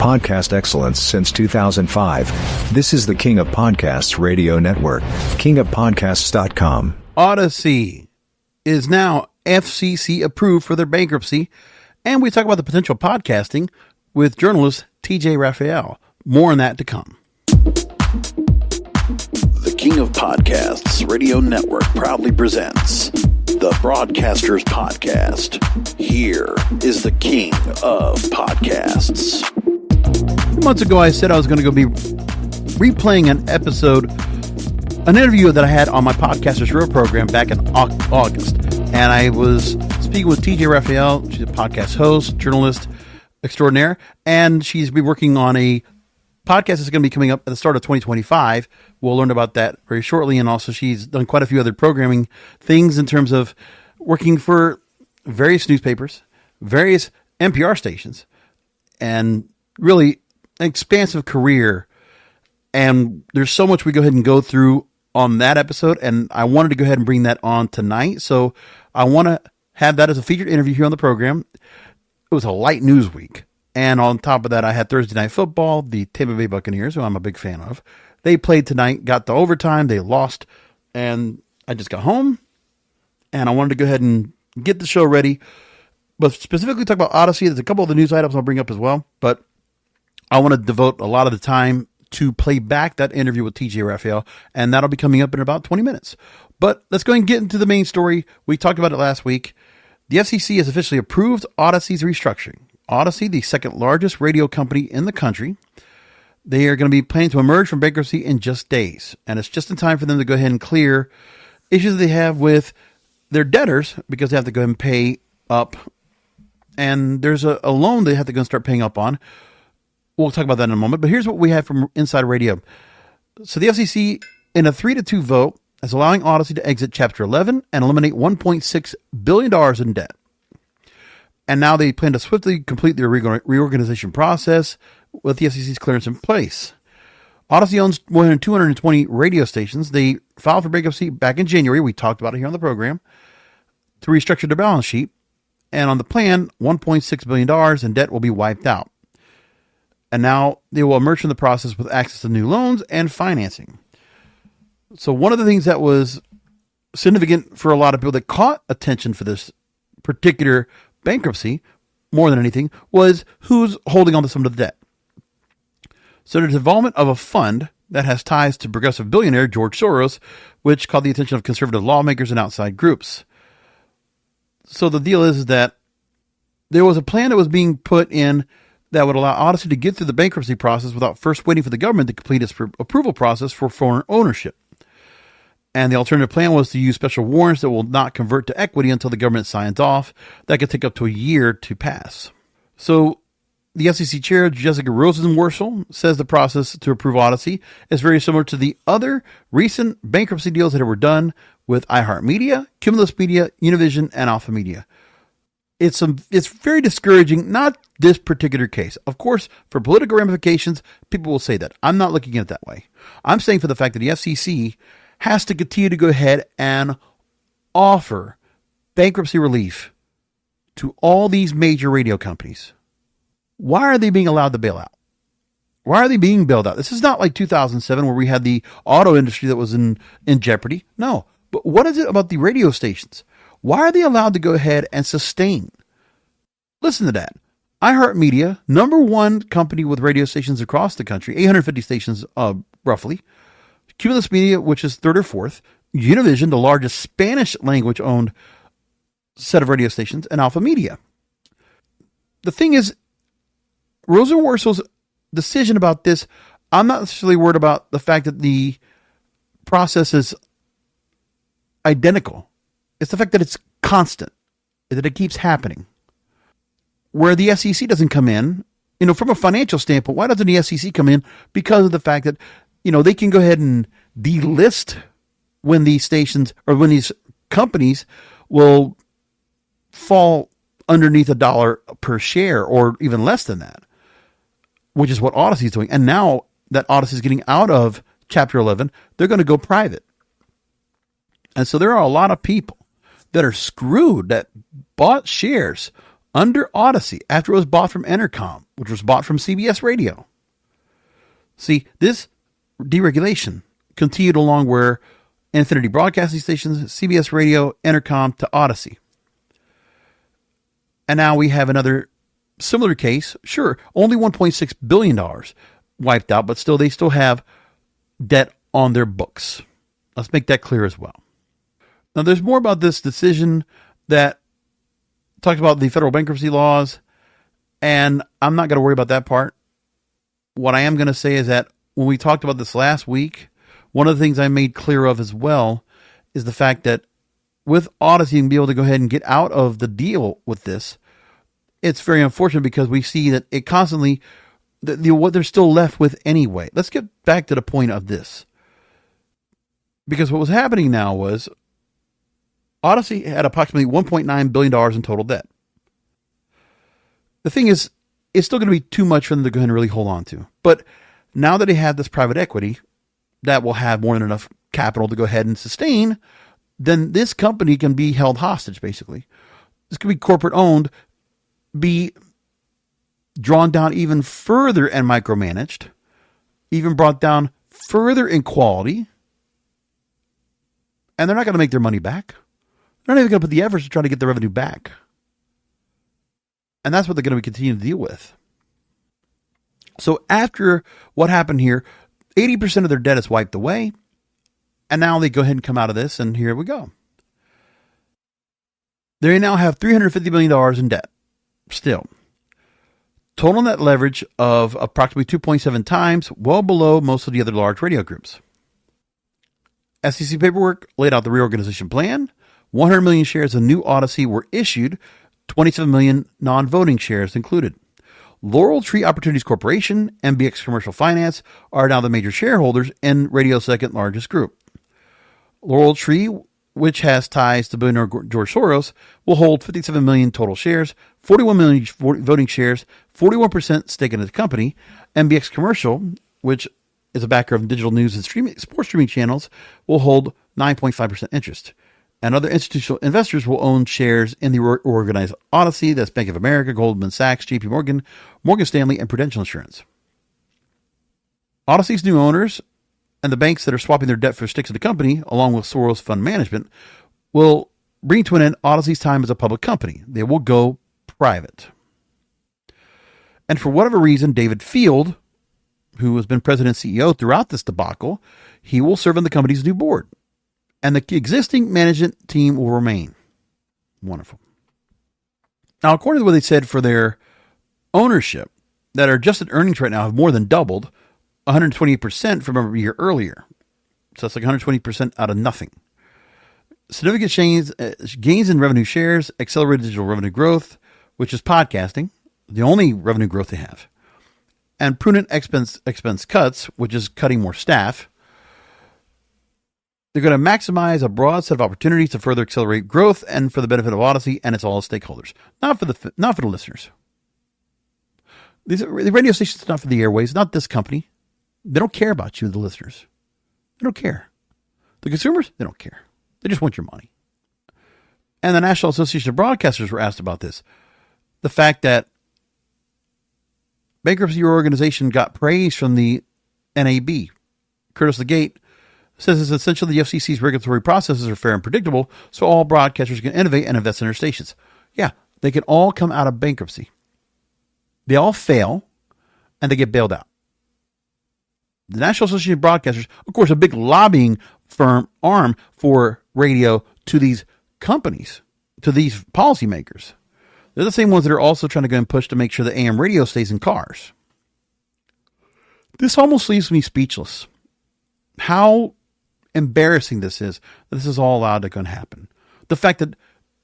podcast excellence since 2005. This is the King of Podcasts radio network, kingofpodcasts.com. Audacy is now FCC approved for their bankruptcy, and we talk about the potential podcasting with journalist TJ Raphael. More on that to come. The King of Podcasts radio network proudly presents the Broadcasters Podcast. Here is the King of Podcasts. Months ago, I said I was going to go be replaying an interview that I had on my Podcasters Real program back in August. And I was speaking with TJ Raphael. She's a podcast host, journalist extraordinaire, and she's been working on a podcast that's going to be coming up at the start of 2025. We'll learn about that very shortly. And also she's done quite a few other programming things in terms of working for various newspapers, various NPR stations, and really an expansive career. And there's so much we go ahead and go through on that episode. And I wanted to go ahead and bring that on tonight. So I want to have that as a featured interview here on the program. It was a light news week. And on top of that, I had Thursday Night Football, the Tampa Bay Buccaneers, who I'm a big fan of. They played tonight, got to overtime, they lost, and I just got home, and I wanted to go ahead and get the show ready, but specifically talk about Audacy. There's a couple of the news items I'll bring up as well, but I want to devote a lot of the time to play back that interview with TJ Raphael, and that'll be coming up in about 20 minutes. But let's go and get into the main story. We talked about it last week. The FCC has officially approved Audacy's restructuring. Audacy, the second largest radio company in the country, they are going to be planning to emerge from bankruptcy in just days. And it's just in time for them to go ahead and clear issues they have with their debtors because they have to go ahead and pay up. And there's a loan they have to go and start paying up on. We'll talk about that in a moment. But here's what we have from Inside Radio. So the FCC, in a 3-2 vote, is allowing Audacy to exit Chapter 11 and eliminate $1.6 billion in debt. And now they plan to swiftly complete their reorganization process with the FCC's clearance in place. Audacy owns more than 220 radio stations. They filed for bankruptcy back in January. We talked about it here on the program to restructure their balance sheet. And on the plan, $1.6 billion in debt will be wiped out. And now they will emerge from the process with access to new loans and financing. So one of the things that was significant for a lot of people that caught attention for this particular bankruptcy, more than anything, was who's holding on to some of the debt. So there's involvement of a fund that has ties to progressive billionaire George Soros, which caught the attention of conservative lawmakers and outside groups. So the deal is that there was a plan that was being put in that would allow Audacy to get through the bankruptcy process without first waiting for the government to complete its approval process for foreign ownership. And the alternative plan was to use special warrants that will not convert to equity until the government signs off. That could take up to a year to pass. So the FCC chair, Jessica Rosenworcel, says the process to approve Audacy is very similar to the other recent bankruptcy deals that were done with iHeartMedia, Cumulus Media, Univision, and Alpha Media. It's very discouraging, not this particular case. Of course, for political ramifications, people will say that. I'm not looking at it that way. I'm saying for the fact that the FCC has to continue to go ahead and offer bankruptcy relief to all these major radio companies. Why are they being allowed to bail out? Why are they being bailed out? This is not like 2007 where we had the auto industry that was in jeopardy. No. But what is it about the radio stations? Why are they allowed to go ahead and sustain? Listen to that. iHeartMedia, number one company with radio stations across the country, 850 stations roughly. Cumulus Media, which is third or fourth. Univision, the largest Spanish language owned set of radio stations, and Alpha Media. The thing is, Rosenworcel's decision about this, I'm not necessarily worried about the fact that the process is identical. It's the fact that it's constant, that it keeps happening. Where the SEC doesn't come in, from a financial standpoint, why doesn't the SEC come in? Because of the fact that, they can go ahead and delist when these stations or when these companies will fall underneath $1 per share or even less than that, which is what Audacy is doing. And now that Audacy is getting out of Chapter 11, they're going to go private. And so there are a lot of people that are screwed that bought shares under Audacy after it was bought from Entercom, which was bought from CBS Radio. See, this deregulation continued along where Infinity Broadcasting Stations, CBS Radio, Entercom to Audacy. And now we have another similar case. Sure, only $1.6 billion wiped out, but still, they still have debt on their books. Let's make that clear as well. Now, there's more about this decision that talks about the federal bankruptcy laws, and I'm not going to worry about that part. What I am going to say is that when we talked about this last week, one of the things I made clear of as well is the fact that with Audacy and be able to go ahead and get out of the deal with this, it's very unfortunate because we see that it constantly, what they're still left with anyway. Let's get back to the point of this. Because what was happening now was Audacy had approximately $1.9 billion in total debt. The thing is, it's still going to be too much for them to go ahead and really hold on to. But now that they have this private equity that will have more than enough capital to go ahead and sustain, then this company can be held hostage, basically. This could be corporate owned, be drawn down even further and micromanaged, even brought down further in quality, and they're not going to make their money back. They're not even going to put the efforts to try to get the revenue back. And that's what they're going to continue to deal with. So after what happened here, 80% of their debt is wiped away. And now they go ahead and come out of this, and here we go. They now have $350 million in debt. Still. Total net leverage of approximately 2.7 times, well below most of the other large radio groups. SEC paperwork laid out the reorganization plan. 100 million shares of new Audacy were issued, 27 million non-voting shares included. Laurel Tree Opportunities Corporation, MBX Commercial Finance, are now the major shareholders in radio's second largest group. Laurel Tree, which has ties to billionaire George Soros, will hold 57 million total shares, 41 million voting shares, 41% stake in the company. MBX Commercial, which is a backer of digital news and sports streaming channels, will hold 9.5% interest. And other institutional investors will own shares in the reorganized Audacy, that's Bank of America, Goldman Sachs, JP Morgan, Morgan Stanley, and Prudential Insurance. Audacy's new owners and the banks that are swapping their debt for stakes of the company, along with Soros Fund Management, will bring to an end Audacy's time as a public company. They will go private. And for whatever reason, David Field, who has been president and CEO throughout this debacle, he will serve on the company's new board. And the existing management team will remain. Wonderful. Now, according to what they said for their ownership, that are adjusted earnings right now have more than doubled, 128% from a year earlier. So that's like 120% out of nothing. Significant gains in revenue shares, accelerated digital revenue growth, which is podcasting, the only revenue growth they have, and prudent expense cuts, which is cutting more staff. They're going to maximize a broad set of opportunities to further accelerate growth and for the benefit of Audacy and its all stakeholders, not for the listeners. The radio station is not for the airways, not this company. They don't care about you, the listeners. They don't care. The consumers, they don't care. They just want your money. And the National Association of Broadcasters were asked about this. The fact that bankruptcy reorganization got praise from the NAB. Curtis Legate says it's essential the FCC's regulatory processes are fair and predictable so all broadcasters can innovate and invest in their stations. Yeah, they can all come out of bankruptcy. They all fail, and they get bailed out. The National Association of Broadcasters, of course, a big lobbying arm for radio to these companies, to these policymakers. They're the same ones that are also trying to go and push to make sure the AM radio stays in cars. This almost leaves me speechless. How embarrassing this is that this is all allowed to go and happen. The fact that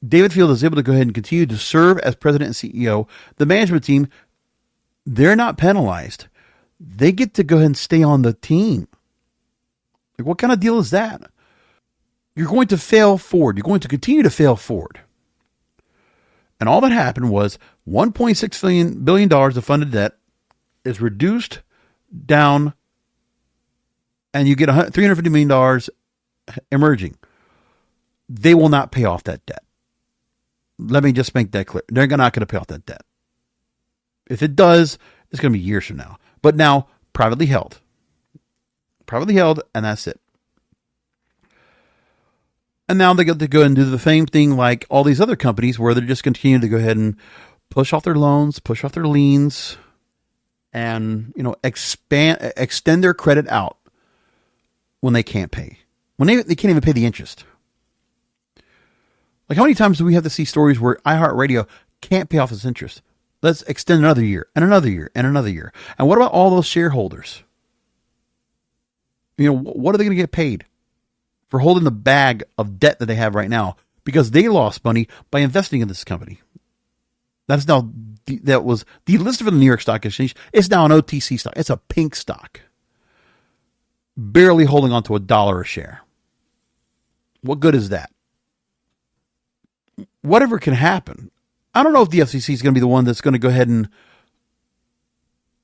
David Field is able to go ahead and continue to serve as president and CEO, the management team, they're not penalized. They get to go ahead and stay on the team. Like, what kind of deal is that? You're going to fail forward. You're going to continue to fail forward. And all that happened was $1.6 billion of funded debt is reduced down, and you get $350 million emerging. They will not pay off that debt. let me just make that clear. They're not going to pay off that debt. If it does, it's going to be years from now. But now, privately held. Privately held, and that's it. And now they get to go and do the same thing like all these other companies where they're just continuing to go ahead and push off their loans, push off their liens, and, extend their credit out when they can't pay. When they can't even pay the interest. Like, how many times do we have to see stories where iHeartRadio can't pay off its interest? Let's extend another year and another year and another year. And what about all those shareholders? What are they going to get paid for holding the bag of debt that they have right now because they lost money by investing in this company? That was delisted from the New York Stock Exchange. It's now an OTC stock. It's a pink stock. Barely holding on to $1 a share. What good is that? Whatever can happen. I don't know if the FCC is going to be the one that's going to go ahead and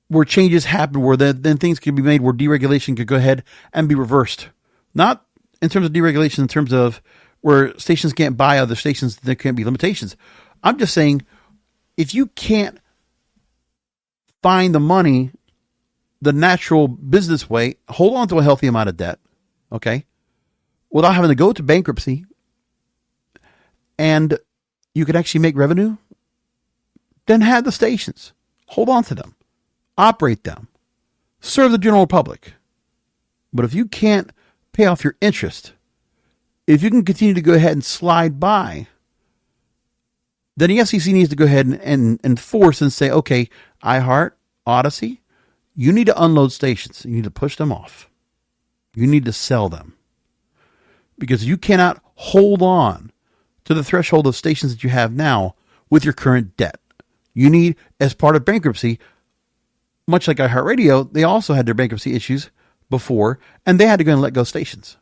where changes happen, where then things can be made where deregulation could go ahead and be reversed. Not in terms of deregulation, in terms of where stations can't buy other stations, there can't be limitations. I'm just saying, if you can't find the money the natural business way, hold on to a healthy amount of debt, okay, without having to go to bankruptcy, and you could actually make revenue, then have the stations. Hold on to them. Operate them. Serve the general public. But if you can't pay off your interest, if you can continue to go ahead and slide by, then the SEC needs to go ahead and enforce and say, okay, iHeart, Audacy, you need to unload stations. You need to push them off. You need to sell them. Because you cannot hold on to the threshold of stations that you have now with your current debt. You need, as part of bankruptcy, much like iHeartRadio, they also had their bankruptcy issues before, and they had to go and let go stations.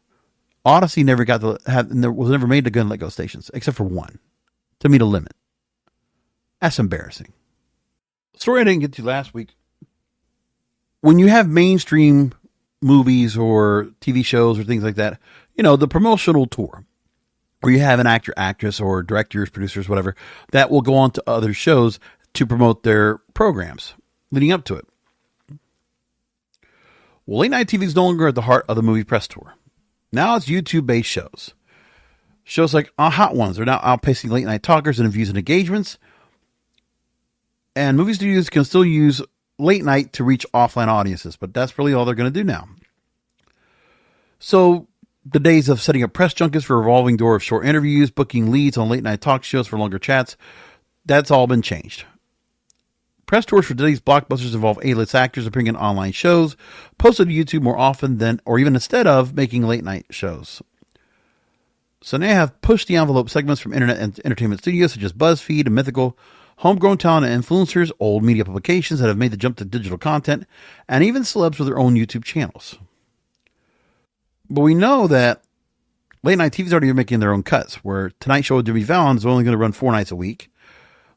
Audacy was never made to go and let go stations, except for one, to meet a limit. That's embarrassing. Story I didn't get to last week. When you have mainstream movies or TV shows or things like that, the promotional tour, where you have an actor, actress, or directors, producers, whatever, that will go on to other shows to promote their programs leading up to it. Well, late night TV is no longer at the heart of the movie press tour. Now it's YouTube-based shows. Shows like Hot Ones are now outpacing late night talkers in views and engagements. And movie studios can still use late night to reach offline audiences, but that's really all they're going to do now. So the days of setting up press junkets for a revolving door of short interviews, booking leads on late night talk shows for longer chats, that's all been changed. Press tours for today's blockbusters involve A-list actors appearing in online shows, posted to YouTube more often than, or even instead of, making late night shows. So now you have pushed the envelope segments from internet and entertainment studios such as BuzzFeed and Mythical, homegrown talent and influencers, old media publications that have made the jump to digital content, and even celebs with their own YouTube channels. But we know that late night TV is already making their own cuts, where Tonight Show with Jimmy Fallon is only going to run 4 nights a week.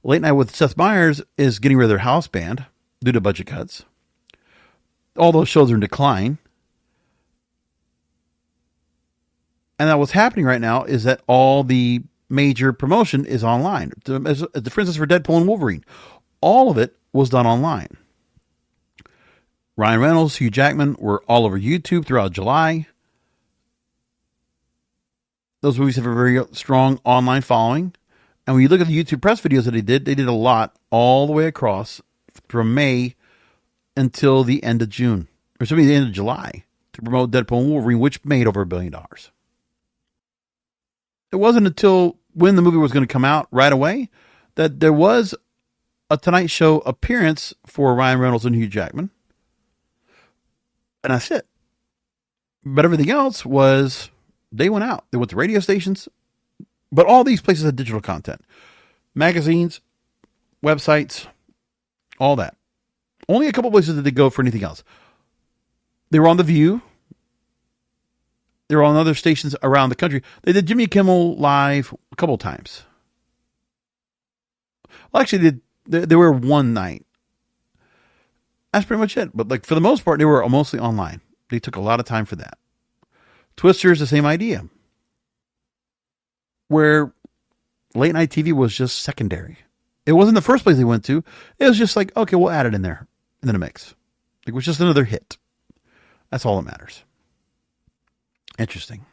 Late Night with Seth Meyers is getting rid of their house band due to budget cuts. All those shows are in decline. And that what's happening right now is that all the major promotion is online. For instance, for Deadpool and Wolverine, all of it was done online. Ryan Reynolds, Hugh Jackman were all over YouTube throughout July. Those movies have a very strong online following. And when you look at the YouTube press videos that they did a lot all the way across from May until the end of June, or something the end of July, to promote Deadpool and Wolverine, which made over $1 billion. It wasn't until when the movie was going to come out right away that there was a Tonight Show appearance for Ryan Reynolds and Hugh Jackman. And that's it. But everything else was, they went out. They went to radio stations. But all these places had digital content. Magazines, websites, all that. Only a couple places did they go for anything else. They were on The View. They were on other stations around the country. They did Jimmy Kimmel Live a couple of times. Well, actually, they were one night. That's pretty much it. But for the most part, they were mostly online. They took a lot of time for that. Twister's the same idea. Where late night TV was just secondary. It wasn't the first place they went to. It was just like, okay, we'll add it in there, in the mix. It was just another hit. That's all that matters. Interesting.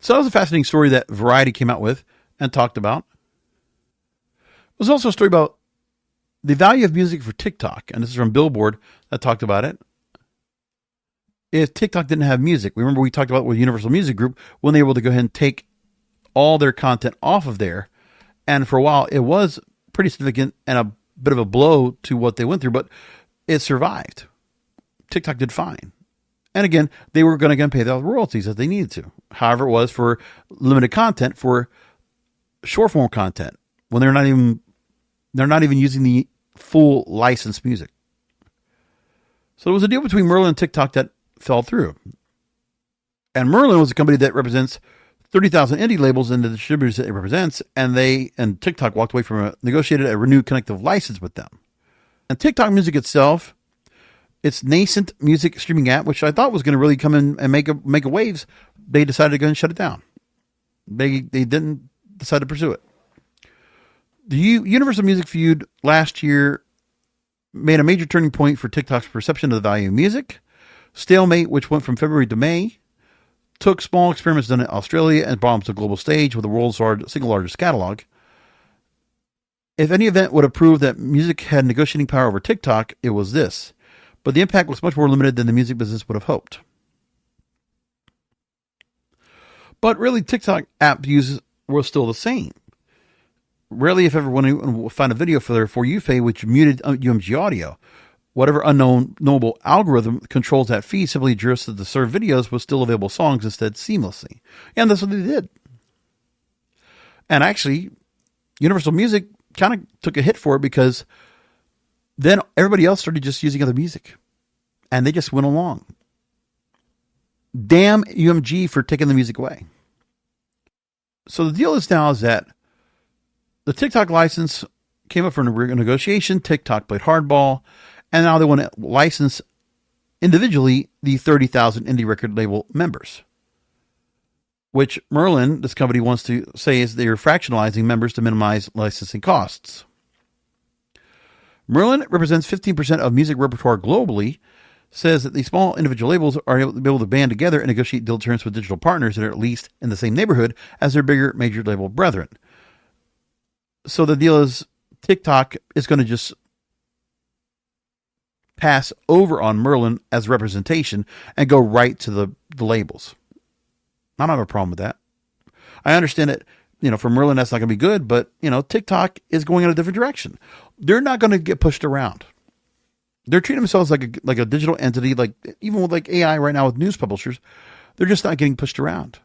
So that was a fascinating story that Variety came out with and talked about. It was also a story about the value of music for TikTok, and this is from Billboard that talked about it. If TikTok didn't have music, remember we talked about with Universal Music Group when they were able to go ahead and take all their content off of there, and for a while it was pretty significant and a bit of a blow to what they went through, but it survived. TikTok did fine. And again, they were going to pay the royalties that they needed to. However, it was for limited content, for short form content, when they're not even using the full licensed music. So there was a deal between Merlin and TikTok that fell through. And Merlin was a company that represents 30,000 indie labels and the distributors that it represents, and TikTok walked away from negotiated a renewed connective license with them. And TikTok Music itself, its nascent music streaming app, which I thought was going to really come in and make a waves, they decided to go and shut it down. They didn't decide to pursue it. The Universal Music feud last year made a major turning point for TikTok's perception of the value of music. Stalemate, which went from February to May, took small experiments done in Australia and brought them to the global stage with the world's single largest catalog. If any event would have proved that music had negotiating power over TikTok, it was this. But the impact was much more limited than the music business would have hoped. But really, TikTok app views were still the same. Rarely, if ever, anyone will find a video for their For You feed which muted UMG audio. Whatever unknowable algorithm controls that feed simply adjusted the served videos with still available songs instead seamlessly. And that's what they did. And actually, Universal Music kind of took a hit for it because then everybody else started just using other music. And they just went along. Damn UMG for taking the music away. So the deal is now is that the TikTok license came up for negotiation. TikTok played hardball. And now they want to license individually the 30,000 indie record label members. Which Merlin, this company, wants to say is they're fractionalizing members to minimize licensing costs. Merlin represents 15% of music repertoire globally, says that these small individual labels are able to band together and negotiate deal terms with digital partners that are at least in the same neighborhood as their bigger major label brethren. So the deal is TikTok is going to just pass over on Merlin as representation and go right to the labels. I don't have a problem with that. I understand that, for Merlin, that's not going to be good, but, TikTok is going in a different direction. They're not going to get pushed around. They're treating themselves like a digital entity, like even with AI right now with news publishers, they're just not getting pushed around.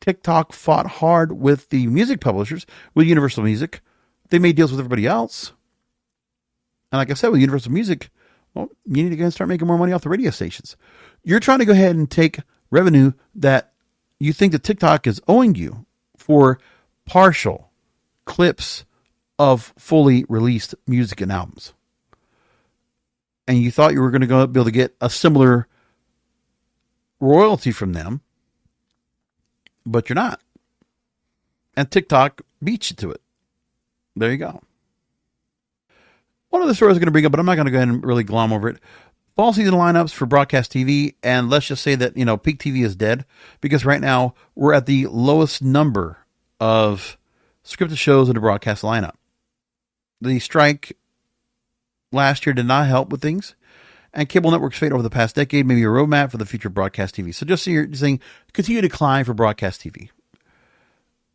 TikTok fought hard with the music publishers, with Universal Music. They made deals with everybody else. And like I said, with Universal Music, well, you need to go and start making more money off the radio stations. You're trying to go ahead and take revenue that you think that TikTok is owing you for partial clips of fully released music and albums. And you thought you were going to be able to get a similar royalty from them, but you're not. And TikTok beats you to it. There you go. One of the stories I was going to bring up, but I'm not going to go ahead and really glom over it. Fall season lineups for broadcast TV, and let's just say that, peak TV is dead, because right now we're at the lowest number of scripted shows in the broadcast lineup. The strike last year did not help with things, and cable networks fade over the past decade, maybe a roadmap for the future of broadcast TV. So just so you're saying, continue to decline for broadcast TV.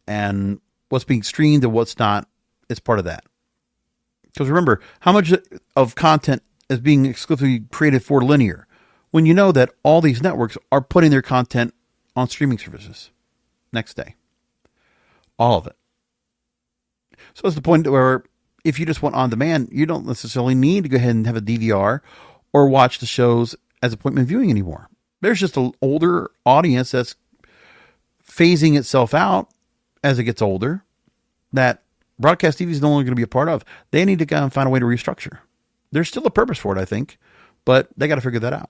And what's being streamed and what's not, it's part of that. Because remember, how much of content is being exclusively created for linear when you know that all these networks are putting their content on streaming services next day? All of it. So it's the point where if you just want on demand, you don't necessarily need to go ahead and have a DVR or watch the shows as appointment viewing anymore. There's just an older audience that's phasing itself out as it gets older that broadcast TV is no longer going to be a part of. They need to go and find a way to restructure. There's still a purpose for it, I think, but they got to figure that out.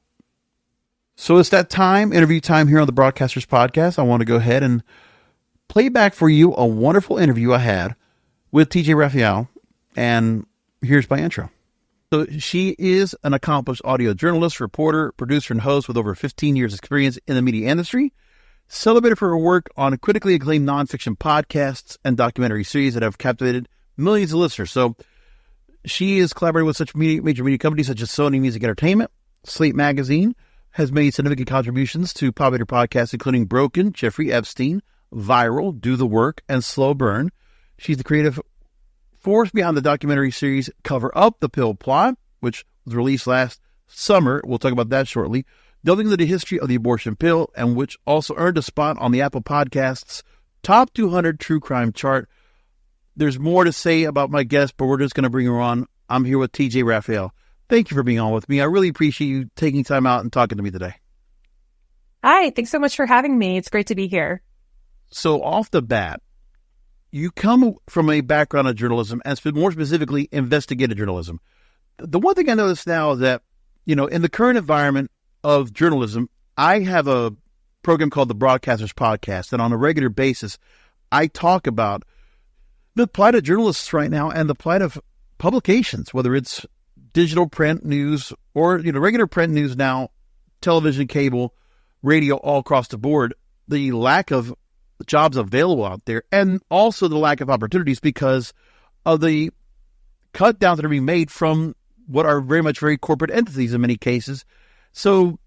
So it's that time, interview time here on the Broadcasters Podcast. I want to go ahead and play back for you a wonderful interview I had with TJ Raphael, and here's my intro. So she is an accomplished audio journalist, reporter, producer, and host with over 15 years experience in the media industry, celebrated for her work on critically acclaimed nonfiction podcasts and documentary series that have captivated millions of listeners. So she is collaborating with such major media companies such as Sony Music Entertainment, Slate Magazine, has made significant contributions to popular podcasts, including Broken, Jeffrey Epstein, Viral, Do the Work, and Slow Burn. She's the creative force behind the documentary series Cover Up the Pill Plot, which was released last summer. We'll talk about that shortly. Delving into the history of the abortion pill, and which also earned a spot on the Apple Podcasts Top 200 True Crime chart. There's more to say about my guest, but we're just going to bring her on. I'm here with TJ Raphael. Thank you for being on with me. I really appreciate you taking time out and talking to me today. Hi, thanks so much for having me. It's great to be here. So off the bat, you come from a background of journalism, and more specifically, investigative journalism. The one thing I notice now is that, in the current environment of journalism, I have a program called the Broadcasters Podcast, and on a regular basis, I talk about the plight of journalists right now and the plight of publications, whether it's digital print news or, regular print news now, television, cable, radio, all across the board, the lack of jobs available out there, and also the lack of opportunities because of the cut downs that are being made from what are very corporate entities in many cases. So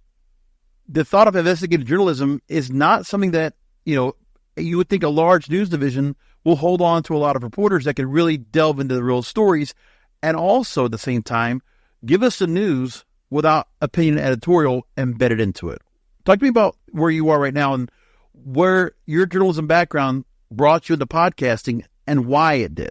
the thought of investigative journalism is not something that, you would think a large news division will hold on to a lot of reporters that can really delve into the real stories, and also at the same time, give us the news without opinion editorial embedded into it. Talk to me about where you are right now and where your journalism background brought you into podcasting and why it did.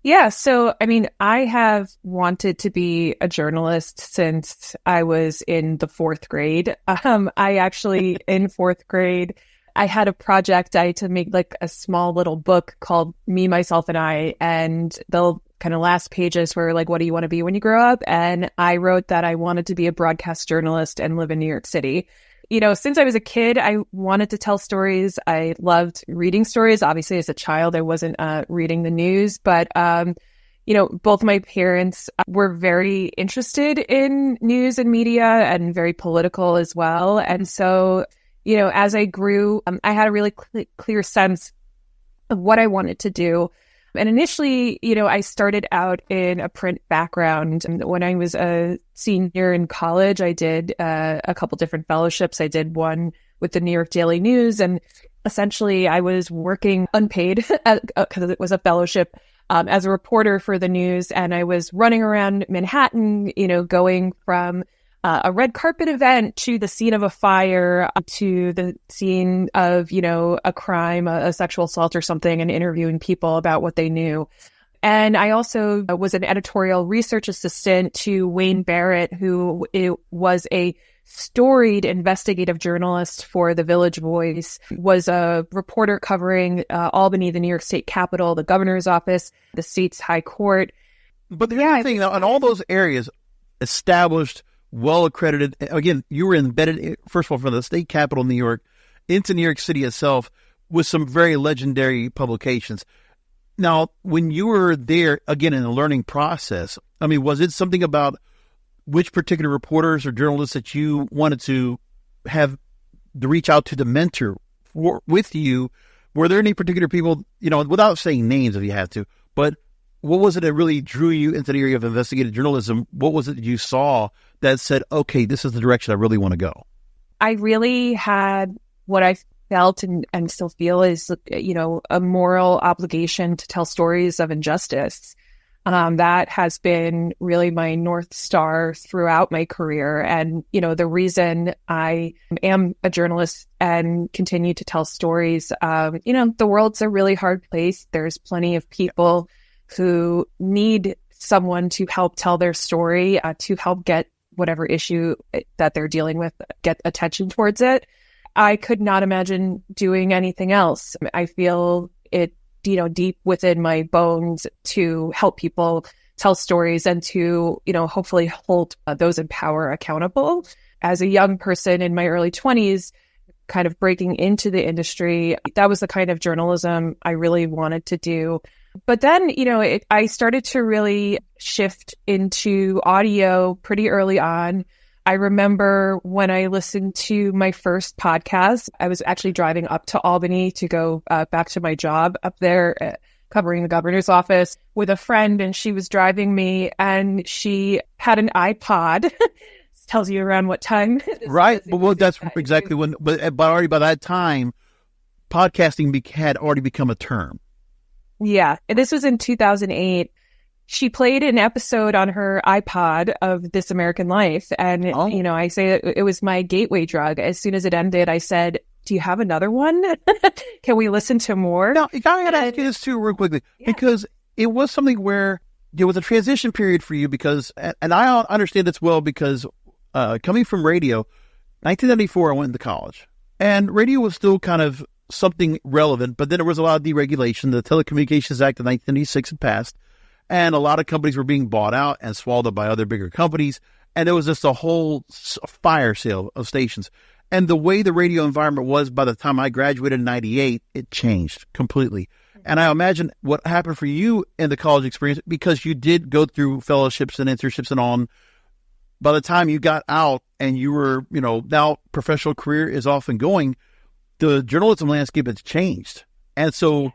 Yeah, so, I have wanted to be a journalist since I was in the fourth grade. I actually, in fourth grade, I had a project. I had to make like a small little book called Me, Myself, and I. And the kind of last pages were like, what do you want to be when you grow up? And I wrote that I wanted to be a broadcast journalist and live in New York City. Since I was a kid, I wanted to tell stories. I loved reading stories. Obviously, as a child, I wasn't reading the news, but both my parents were very interested in news and media and very political as well. And so, as I grew, I had a really clear sense of what I wanted to do. And initially, I started out in a print background. And when I was a senior in college, I did a couple different fellowships. I did one with the New York Daily News. And essentially, I was working unpaid because it was a fellowship as a reporter for the news. And I was running around Manhattan, going from a red carpet event to the scene of a fire to the scene of, a crime, a sexual assault or something, and interviewing people about what they knew. And I also was an editorial research assistant to Wayne Barrett, who was a storied investigative journalist for the Village Voice, was a reporter covering Albany, the New York State Capitol, the governor's office, the state's high court. But the other thing, in all those areas, established, well-accredited. Again, you were embedded, first of all, from the state capital, New York, into New York City itself with some very legendary publications. Now, when you were there, again, in the learning process, was it something about which particular reporters or journalists that you wanted to have to reach out to mentor with you? Were there any particular people, without saying names if you had to, but what was it that really drew you into the area of investigative journalism? What was it that you saw that said, okay, this is the direction I really want to go? I really had what I felt and still feel is, a moral obligation to tell stories of injustice. That has been really my North Star throughout my career. And, the reason I am a journalist and continue to tell stories, the world's a really hard place. There's plenty of people who need someone to help tell their story, to help get whatever issue that they're dealing with, get attention towards it. I could not imagine doing anything else. I feel it, deep within my bones to help people tell stories and to, hopefully hold those in power accountable. As a young person in my early 20s, kind of breaking into the industry. That was the kind of journalism I really wanted to do. But then, I started to really shift into audio pretty early on. I remember when I listened to my first podcast, I was actually driving up to Albany to go back to my job up there covering the governor's office with a friend, and she was driving me and she had an iPod. Tells you around what time. Right. Well, that's exactly when, but already by that time, podcasting had already become a term. Yeah. And this was in 2008. She played an episode on her iPod of This American Life. And, I say it was my gateway drug. As soon as it ended, I said, do you have another one? Can we listen to more? Now, I got to ask you this too real quickly, because it was something where there was a transition period for you because, and I understand this well because coming from radio, 1994, I went into college, and radio was still kind of something relevant, but then there was a lot of deregulation. The Telecommunications Act of 1996 had passed, and a lot of companies were being bought out and swallowed up by other bigger companies, and there was just a whole fire sale of stations. And the way the radio environment was by the time I graduated in 98, it changed completely. And I imagine what happened for you in the college experience, because you did go through fellowships and internships and on, by the time you got out and you were, now professional career is off and going, the journalism landscape has changed. And so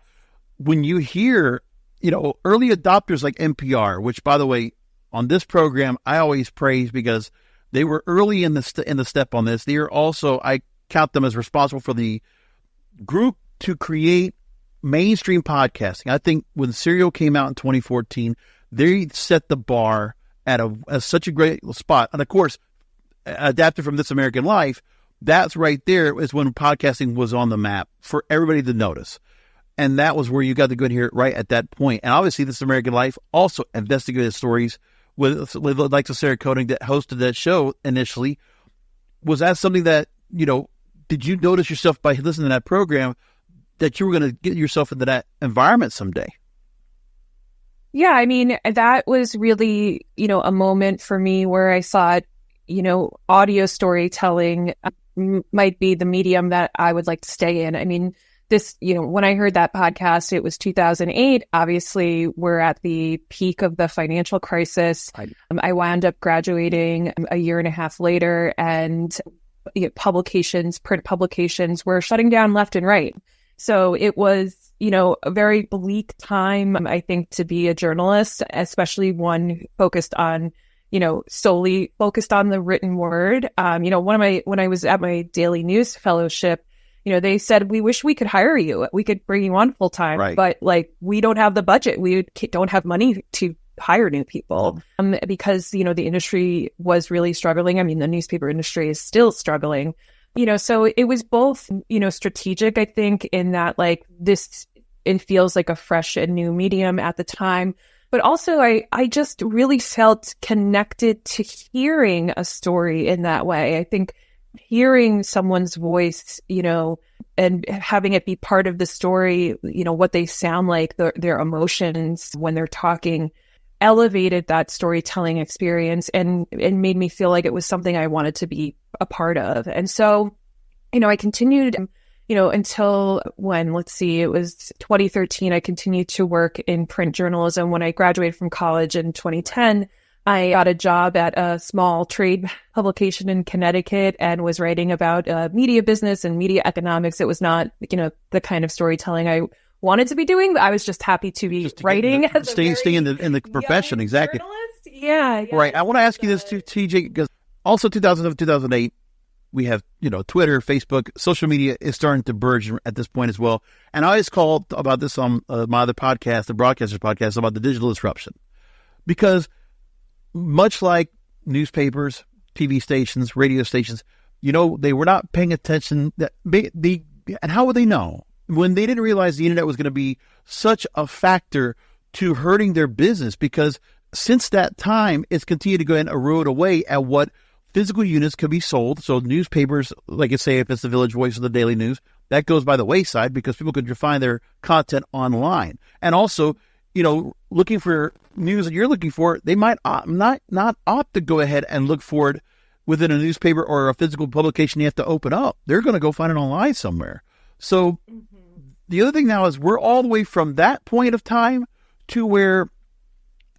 when you hear, early adopters like NPR, which by the way, on this program, I always praise because they were early in the step on this. They are also, I count them as responsible for the group to create mainstream podcasting. I think when Serial came out in 2014, they set the bar at such a great spot. And of course, adapted from This American Life, that's right there is when podcasting was on the map for everybody to notice. And that was where you got to go and hear it right at that point. And obviously, This American Life also investigated stories with like Sarah Koenig that hosted that show initially. Was that something that, did you notice yourself by listening to that program that you were going to get yourself into that environment someday? Yeah, I mean, that was really, a moment for me where I thought, audio storytelling might be the medium that I would like to stay in. I mean, this, when I heard that podcast, it was 2008. Obviously, we're at the peak of the financial crisis. I wound up graduating a year and a half later, and print publications were shutting down left and right. So it was, a very bleak time, I think, to be a journalist, especially one focused on, solely focused on the written word. When I was at my daily news fellowship, they said, we wish we could hire you. We could bring you on full time, right. But we don't have the budget. We don't have money to hire new people because, the industry was really struggling. I mean, the newspaper industry is still struggling, so it was both, strategic, I think, in that it feels like a fresh and new medium at the time. But also, I just really felt connected to hearing a story in that way. I think hearing someone's voice, and having it be part of the story, what they sound like, their emotions when they're talking, elevated that storytelling experience and made me feel like it was something I wanted to be a part of. And so, I continued, until when, it was 2013, I continued to work in print journalism. When I graduated from college in 2010, I got a job at a small trade publication in Connecticut and was writing about media business and media economics. It was not, the kind of storytelling I wanted to be doing, but I was just happy to be writing. Stay in the profession, exactly. Journalist. Yeah. Right. I want to ask you this too, TJ, because also 2007, 2008, we have, Twitter, Facebook, social media is starting to burgeon at this point as well. And I always call about this on my other podcast, the Broadcasters Podcast, about the digital disruption. Because much like newspapers, TV stations, radio stations, they were not paying attention. And how would they know? When they didn't realize the internet was going to be such a factor to hurting their business, because since that time, it's continued to go and erode away at what physical units could be sold. So newspapers, like I say, if it's the Village Voice or the Daily News, that goes by the wayside because people could find their content online. And also, looking for news that you're looking for, they might not opt to go ahead and look for it within a newspaper or a physical publication you have to open up. They're going to go find it online somewhere. So the other thing now is we're all the way from that point of time to where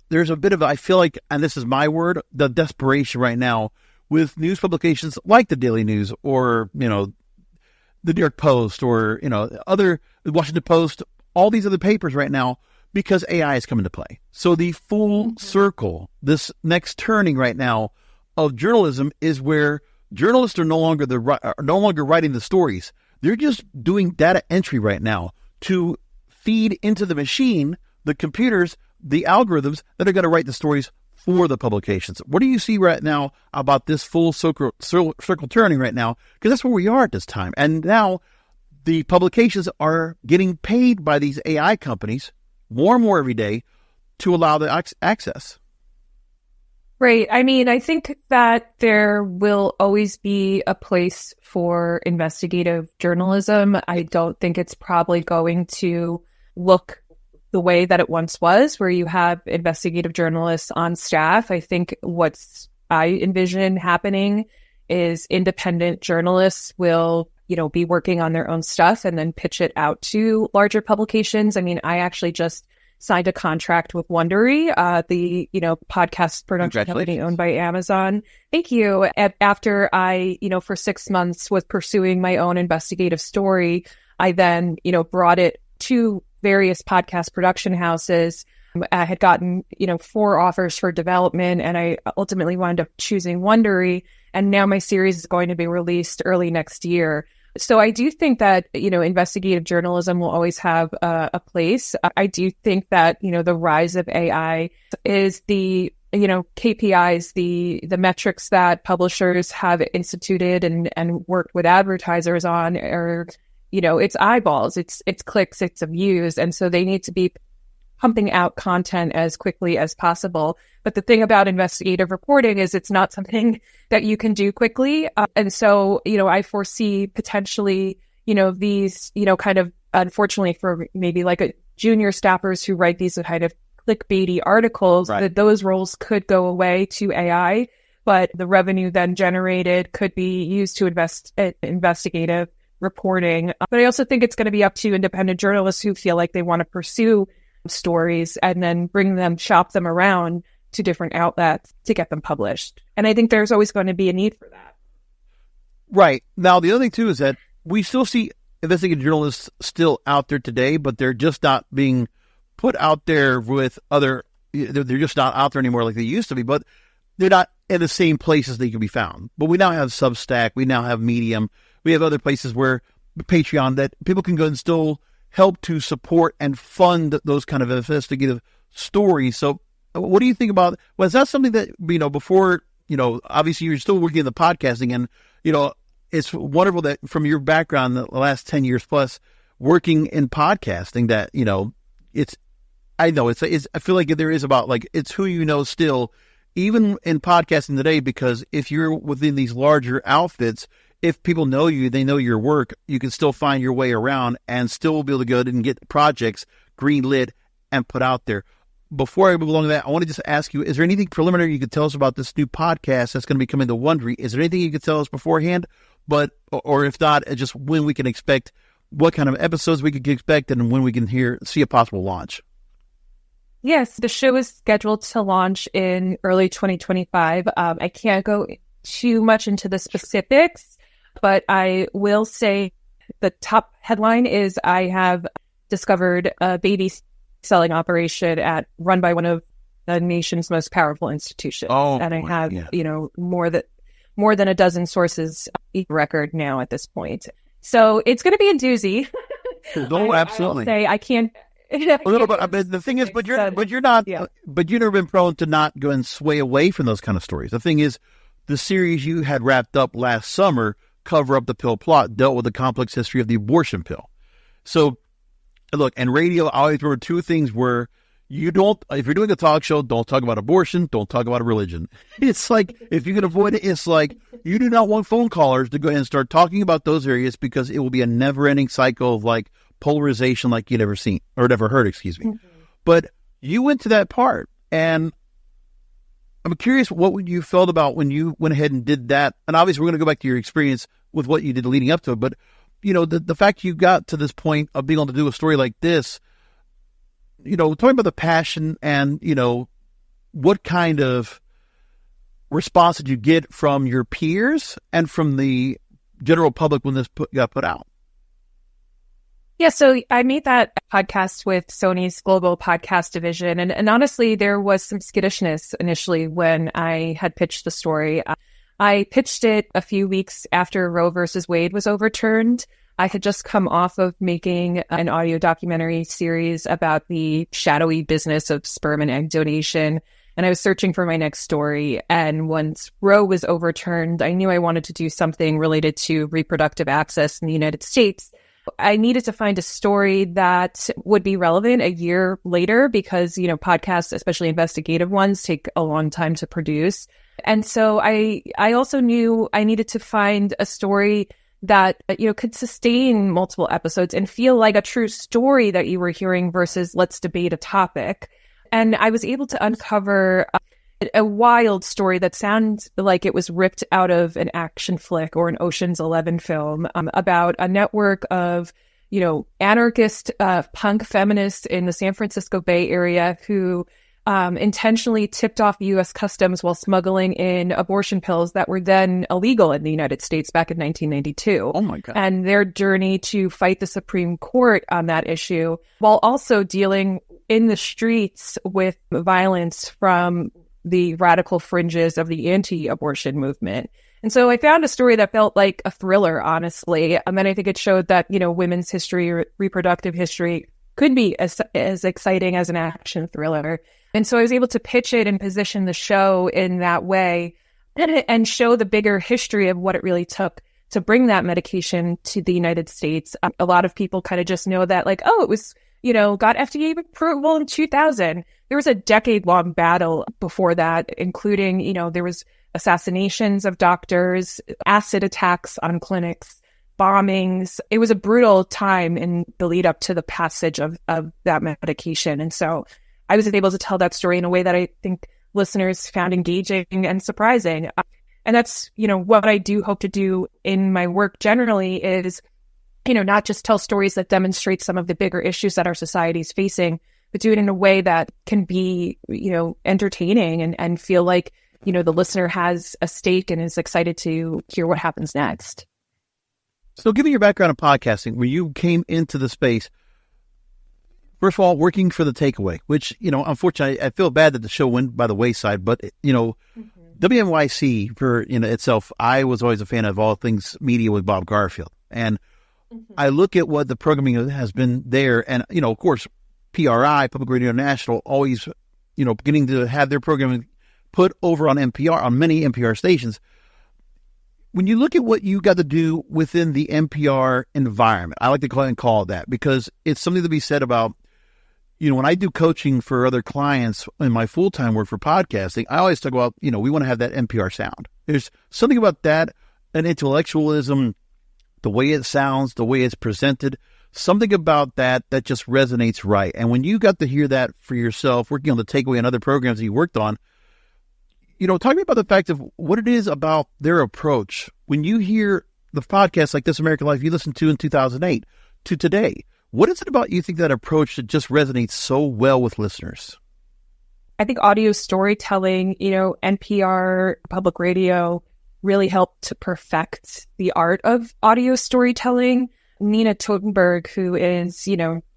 there's a bit of, I feel like, and this is my word, the desperation right now with news publications like the Daily News or, the New York Post or, other Washington Post, all these other papers right now, because AI is coming to play. So the full circle, this next turning right now of journalism is where journalists are no longer writing the stories. They're just doing data entry right now to feed into the machine, the computers, the algorithms that are going to write the stories for the publications. What do you see right now about this full circle turning right now? Because that's where we are at this time. And now the publications are getting paid by these AI companies more and more every day to allow the access. Right. I mean, I think that there will always be a place for investigative journalism. I don't think it's probably going to look the way that it once was, where you have investigative journalists on staff. I think I envision happening is independent journalists will, be working on their own stuff and then pitch it out to larger publications. I mean, I actually just signed a contract with Wondery, the podcast production company owned by Amazon. Thank you. After I, for 6 months was pursuing my own investigative story, I then, brought it to various podcast production houses. I had gotten, 4 offers for development, and I ultimately wound up choosing Wondery. And now my series is going to be released early next year. So I do think that, investigative journalism will always have a place. I do think that, the rise of AI is the, KPIs, the metrics that publishers have instituted and worked with advertisers on are, it's eyeballs, it's clicks, it's views. And so they need to be pumping out content as quickly as possible. But the thing about investigative reporting is it's not something that you can do quickly. And so, I foresee potentially, these, kind of, unfortunately for maybe like a junior staffers who write these kind of clickbaity articles, right, that those roles could go away to AI, but the revenue then generated could be used to invest in investigative reporting. But I also think it's going to be up to independent journalists who feel like they want to pursue stories and then shop them around to different outlets to get them published. And I think there's always going to be a need for that. Right. Now, the other thing too is that we still see investigative journalists still out there today, but they're just not being put out there with they're just not out there anymore like they used to be, but they're not in the same places they can be found. But we now have Substack, we now have Medium, we have other places where Patreon that people can go and still help to support and fund those kind of investigative stories. So what do you think about, was that something that, before, obviously you're still working in the podcasting and, it's wonderful that from your background, the last 10 years plus working in podcasting that, I feel like there is about like, it's who you know still, even in podcasting today, because if you're within these larger outfits, if people know you, they know your work, you can still find your way around and still be able to go and get projects greenlit and put out there. Before I move along to that, I want to just ask you, is there anything preliminary you could tell us about this new podcast that's going to be coming to Wondery? Is there anything you could tell us beforehand? Or if not, just when we can expect, what kind of episodes we could expect and when we can see a possible launch? Yes, the show is scheduled to launch in early 2025. I can't go too much into the specifics, but I will say the top headline is I have discovered a baby selling operation run by one of the nation's most powerful institutions. And I have, more than a dozen sources record now at this point. So it's going to be a doozy. No, absolutely. I can't. A little bit. But the thing is, but you've never been prone to not go and sway away from those kind of stories. The thing is, the series you had wrapped up last summer, Cover Up the Pill Plot, dealt with the complex history of the abortion pill. So, look, and radio, I always remember 2 things were, if you're doing a talk show, don't talk about abortion, don't talk about religion. It's like, if you can avoid it, it's like, you do not want phone callers to go ahead and start talking about those areas because it will be a never-ending cycle of like polarization like you'd ever seen, or never heard, excuse me. Mm-hmm. But you went to that part, and I'm curious what you felt about when you went ahead and did that. And obviously, we're going to go back to your experience with what you did leading up to it. But, the fact you got to this point of being able to do a story like this, talking about the passion and, what kind of response did you get from your peers and from the general public when this got put out? Yeah, so I made that podcast with Sony's global podcast division. And honestly, there was some skittishness initially when I had pitched the story. I pitched it a few weeks after Roe versus Wade was overturned. I had just come off of making an audio documentary series about the shadowy business of sperm and egg donation. And I was searching for my next story. And once Roe was overturned, I knew I wanted to do something related to reproductive access in the United States. I needed to find a story that would be relevant a year later because, podcasts, especially investigative ones, take a long time to produce. And so I also knew I needed to find a story that, could sustain multiple episodes and feel like a true story that you were hearing versus let's debate a topic. And I was able to uncover a wild story that sounds like it was ripped out of an action flick or an Ocean's 11 film about a network of, anarchist punk feminists in the San Francisco Bay Area who intentionally tipped off U.S. Customs while smuggling in abortion pills that were then illegal in the United States back in 1992. Oh, my God. And their journey to fight the Supreme Court on that issue while also dealing in the streets with violence from the radical fringes of the anti-abortion movement. And so I found a story that felt like a thriller, honestly. And then I think it showed that, women's history, reproductive history could be as exciting as an action thriller. And so I was able to pitch it and position the show in that way and show the bigger history of what it really took to bring that medication to the United States. A lot of people kind of just know that it was, got FDA approval in 2000. There was a decade-long battle before that, including, there was assassinations of doctors, acid attacks on clinics, bombings. It was a brutal time in the lead up to the passage of that medication. And so I was able to tell that story in a way that I think listeners found engaging and surprising. And that's, what I do hope to do in my work generally is, not just tell stories that demonstrate some of the bigger issues that our society is facing, but do it in a way that can be, entertaining and feel like, the listener has a stake and is excited to hear what happens next. So given your background in podcasting, when you came into the space, first of all, working for The Takeaway, which, unfortunately, I feel bad that the show went by the wayside, but, WNYC for, itself, I was always a fan of all things media with Bob Garfield. And I look at what the programming has been there. And, of course, PRI, Public Radio International, always, beginning to have their programming put over on NPR, on many NPR stations. When you look at what you got to do within the NPR environment, I like to call it that because it's something to be said about, when I do coaching for other clients in my full-time work for podcasting, I always talk about, we want to have that NPR sound. There's something about that, an intellectualism, the way it sounds, the way it's presented, something about that just resonates right. And when you got to hear that for yourself, working on The Takeaway and other programs that you worked on, talk to me about the fact of what it is about their approach. When you hear the podcast like This American Life you listened to in 2008 to today, what is it about you think that approach that just resonates so well with listeners? I think audio storytelling, NPR, public radio really helped to perfect the art of audio storytelling. Nina Totenberg, who is,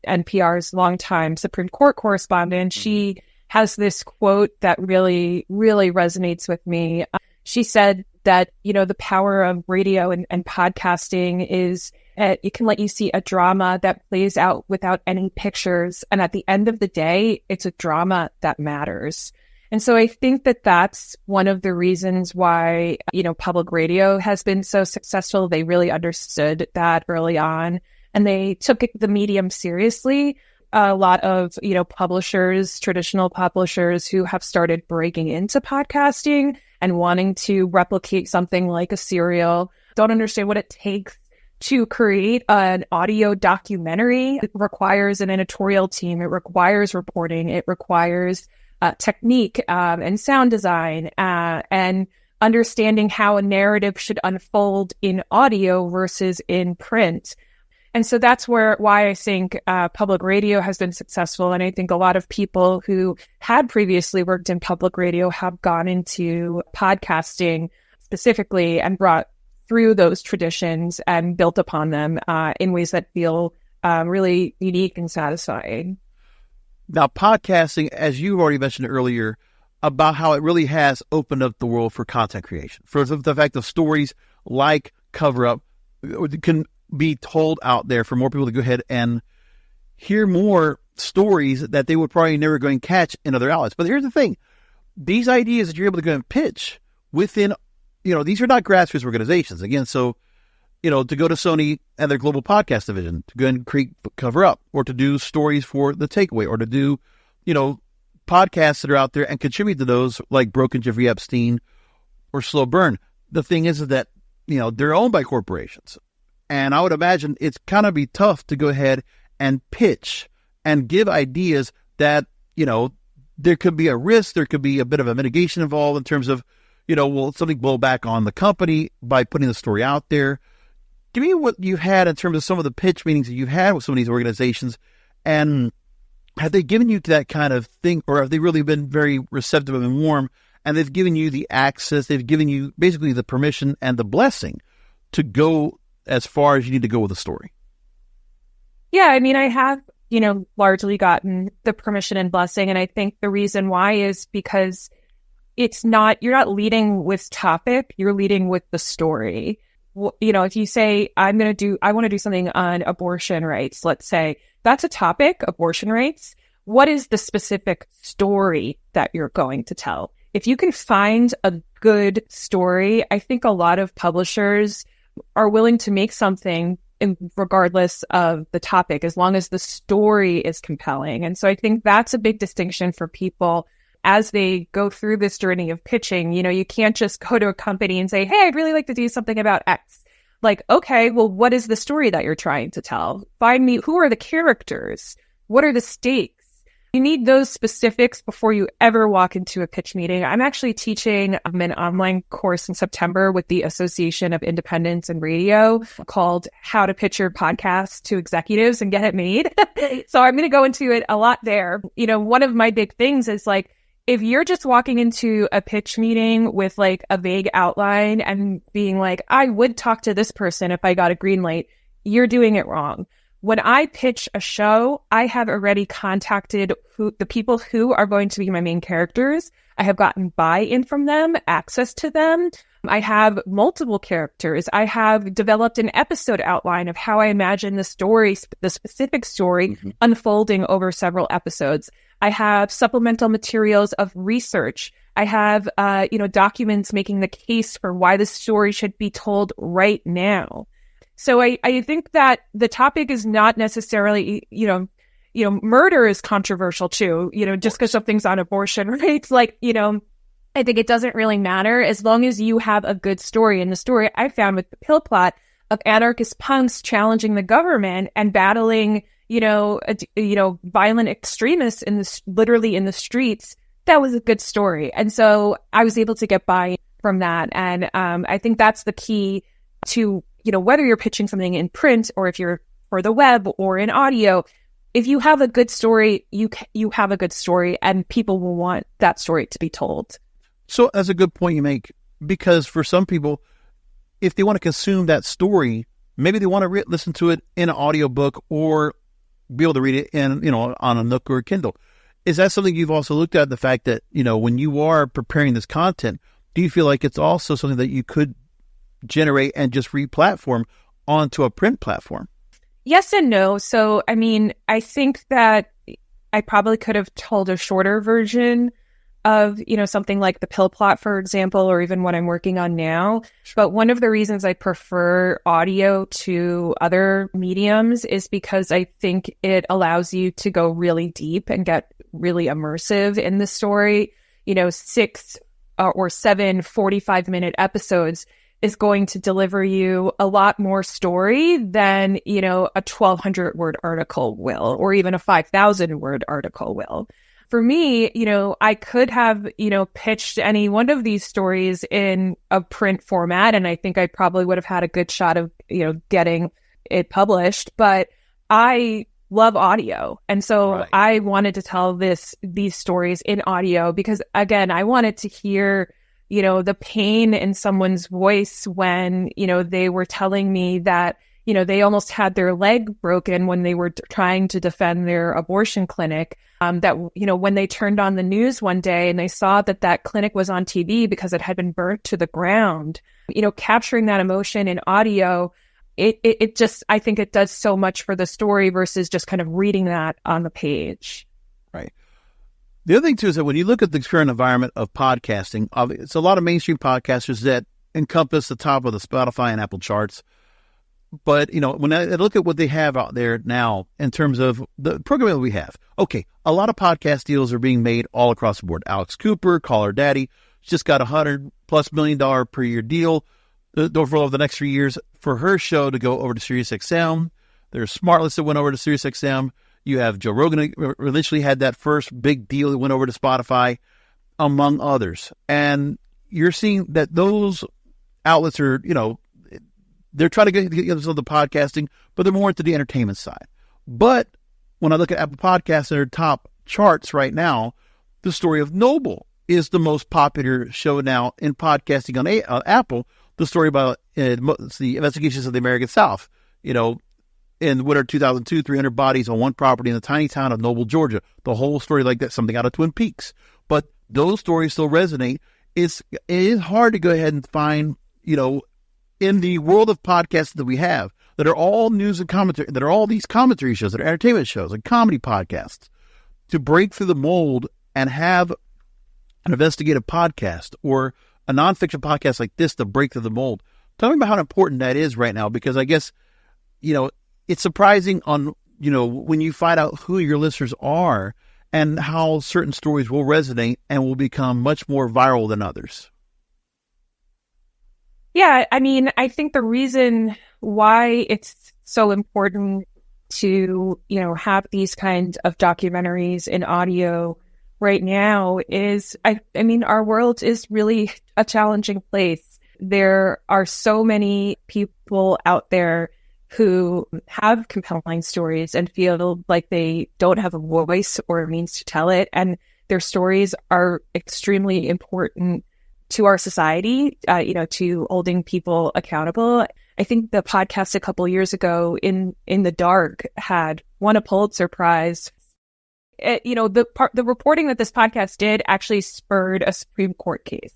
NPR's longtime Supreme Court correspondent, she has this quote that really, really resonates with me. She said that, the power of radio and podcasting is it can let you see a drama that plays out without any pictures. And at the end of the day, it's a drama that matters. And so I think that that's one of the reasons why, public radio has been so successful. They really understood that early on and they took the medium seriously. A lot of, publishers, traditional publishers who have started breaking into podcasting and wanting to replicate something like a serial don't understand what it takes to create an audio documentary. It requires an editorial team. It requires reporting. It requires technique and sound design and understanding how a narrative should unfold in audio versus in print. And so that's why I think public radio has been successful. And I think a lot of people who had previously worked in public radio have gone into podcasting specifically and brought through those traditions and built upon them in ways that feel really unique and satisfying. Now, podcasting, as you already mentioned earlier, about how it really has opened up the world for content creation, for the fact of stories like Cover Up can be told out there for more people to go ahead and hear more stories that they would probably never go and catch in other outlets. But here's the thing. These ideas that you're able to go and pitch within, these are not grassroots organizations. Again, so, to go to Sony and their global podcast division, to go and create Cover Up, or to do stories for The Takeaway, or to do, podcasts that are out there and contribute to those like Broken Jeffrey Epstein or Slow Burn. The thing is that, they're owned by corporations. And I would imagine it's kind of be tough to go ahead and pitch and give ideas that, there could be a risk, there could be a bit of a mitigation involved in terms of, will something blow back on the company by putting the story out there? Give me what you had in terms of some of the pitch meetings that you've had with some of these organizations, and have they given you that kind of thing, or have they really been very receptive and warm, and they've given you the access, they've given you basically the permission and the blessing to go as far as you need to go with the story? Yeah, I mean, I have, largely gotten the permission and blessing. And I think the reason why is because you're not leading with topic, you're leading with the story. If you say, I want to do something on abortion rights, let's say, that's a topic, abortion rights. What is the specific story that you're going to tell? If you can find a good story, I think a lot of publishers are willing to make something regardless of the topic, as long as the story is compelling. And so I think that's a big distinction for people as they go through this journey of pitching. You can't just go to a company and say, hey, I'd really like to do something about X. Like, okay, well, what is the story that you're trying to tell? Find me, who are the characters? What are the stakes? You need those specifics before you ever walk into a pitch meeting. I'm actually teaching an online course in September with the Association of Independents in Radio called How to Pitch Your Podcast to Executives and Get It Made. So I'm going to go into it a lot there. One of my big things is like, if you're just walking into a pitch meeting with like a vague outline and being like, I would talk to this person if I got a green light, you're doing it wrong. When I pitch a show, I have already contacted the people who are going to be my main characters. I have gotten buy-in from them, access to them. I have multiple characters. I have developed an episode outline of how I imagine the story, the specific story, unfolding over several episodes. I have supplemental materials of research. I have, documents making the case for why the story should be told right now. So I think that the topic is not necessarily, murder is controversial too, just because something's on abortion, right? Like, I think it doesn't really matter as long as you have a good story. And the story I found with the pill plot of anarchist punks challenging the government and battling, violent extremists literally in the streets, that was a good story. And so I was able to get buy from that. And I think that's the key to, whether you're pitching something in print or if you're for the web or in audio, if you have a good story, you have a good story and people will want that story to be told. So that's a good point you make, because for some people, if they want to consume that story, maybe they want to listen to it in an audiobook or be able to read it in, on a Nook or a Kindle. Is that something you've also looked at, the fact that, when you are preparing this content, do you feel like it's also something that you could generate and just re-platform onto a print platform? Yes and no. So, I think that I probably could have told a shorter version of, something like the pill plot, for example, or even what I'm working on now. But one of the reasons I prefer audio to other mediums is because I think it allows you to go really deep and get really immersive in the story. 6 or 7 45-minute episodes is going to deliver you a lot more story than, a 1,200 word article will, or even a 5,000 word article will. for me, I could have, pitched any one of these stories in a print format, and I think I probably would have had a good shot of, getting it published. But I love audio. And so Right. I wanted to tell these stories in audio because, again, I wanted to hear, the pain in someone's voice when, they were telling me that, they almost had their leg broken when they were trying to defend their abortion clinic. That, when they turned on the news one day and they saw that clinic was on TV because it had been burnt to the ground, capturing that emotion in audio, it just, I think it does so much for the story versus just kind of reading that on the page. Right. The other thing, too, is that when you look at the current environment of podcasting, it's a lot of mainstream podcasters that encompass the top of the Spotify and Apple charts. But, when I look at what they have out there now in terms of the programming that we have, okay, a lot of podcast deals are being made all across the board. Alex Cooper, Call Her Daddy, just got $100+ million per year deal over the next 3 years for her show to go over to SiriusXM. There's Smartless that went over to SiriusXM. You have Joe Rogan initially had that first big deal that went over to Spotify, among others. And you're seeing that those outlets are, they're trying to get into the podcasting, but they're more into the entertainment side. But when I look at Apple Podcasts in their top charts right now, the story of Noble is the most popular show now in podcasting on Apple. The story about the investigations of the American South. In winter 2002, 300 bodies on one property in the tiny town of Noble, Georgia. The whole story like that, something out of Twin Peaks. But those stories still resonate. It is hard to go ahead and find, in the world of podcasts that we have, that are all news and commentary, that are all these commentary shows, that are entertainment shows and comedy podcasts, to break through the mold and have an investigative podcast or a nonfiction podcast like this to break through the mold. Tell me about how important that is right now, because I guess, it's surprising when you find out who your listeners are and how certain stories will resonate and will become much more viral than others. Yeah, I mean, I think the reason why it's so important to, have these kinds of documentaries in audio right now is, I mean, our world is really a challenging place. There are so many people out there who have compelling stories and feel like they don't have a voice or a means to tell it. And their stories are extremely important to our society, to holding people accountable. I think the podcast a couple years ago, In the Dark, had won a Pulitzer Prize. The reporting that this podcast did actually spurred a Supreme Court case.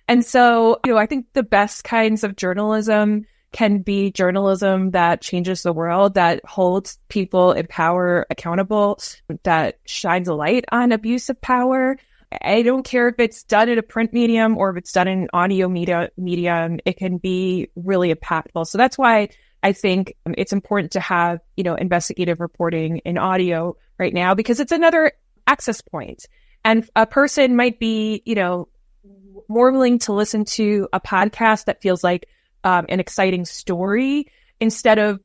And so, I think the best kinds of journalism can be journalism that changes the world, that holds people in power accountable, that shines a light on abuse of power. I don't care if it's done in a print medium or if it's done in an audio medium, it can be really impactful. So that's why I think it's important to have, investigative reporting in audio right now, because it's another access point. And a person might be, more willing to listen to a podcast that feels like an exciting story instead of,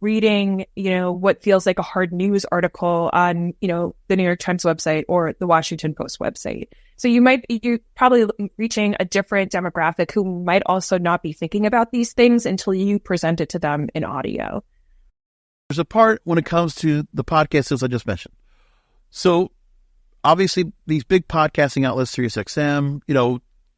reading, what feels like a hard news article on, the New York Times website or the Washington Post website. So you're probably reaching a different demographic who might also not be thinking about these things until you present it to them in audio. There's a part when it comes to the podcasts, as I just mentioned. So obviously these big podcasting outlets, SiriusXM,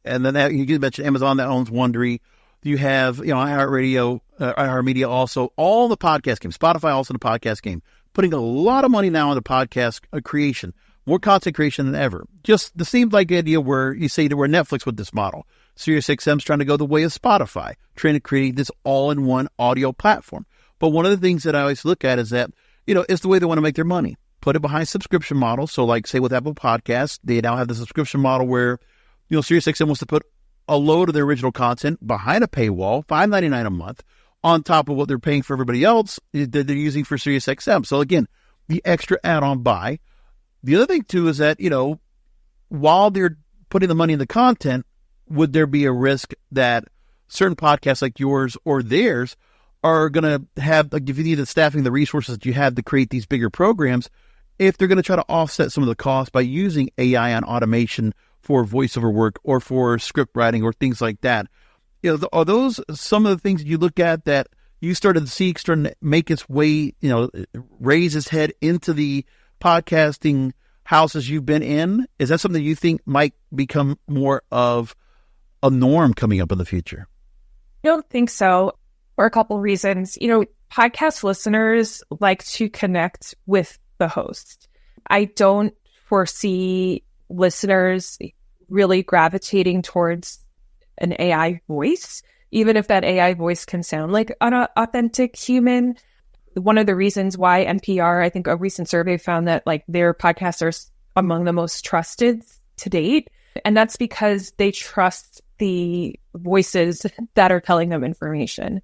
and then you mentioned Amazon that owns Wondery. You have, iHeartRadio, iHeartMedia also, all the podcast game, Spotify also the podcast game, putting a lot of money now into podcast creation, more content creation than ever. Just the same like idea where you say to where Netflix with this model. SiriusXM's trying to go the way of Spotify, trying to create this all-in-one audio platform. But one of the things that I always look at is that, it's the way they want to make their money. Put it behind subscription models. So like say with Apple Podcasts, they now have the subscription model where, SiriusXM wants to put a load of their original content behind a paywall, $5.99 a month, on top of what they're paying for everybody else that they're using for SiriusXM. So again, the extra add-on buy. The other thing too is that, while they're putting the money in the content, would there be a risk that certain podcasts like yours or theirs are going to have, like if you need the staffing, the resources that you have to create these bigger programs, if they're going to try to offset some of the costs by using AI and automation for voiceover work or for script writing or things like that. Are those some of the things you look at that you started to see starting to make its way, raise its head into the podcasting houses you've been in? Is that something you think might become more of a norm coming up in the future? I don't think so, for a couple reasons. Podcast listeners like to connect with the host. I don't foresee listeners really gravitating towards an AI voice, even if that AI voice can sound like an authentic human. One of the reasons why NPR, I think a recent survey found that their podcasts are among the most trusted to date. And that's because they trust the voices that are telling them information.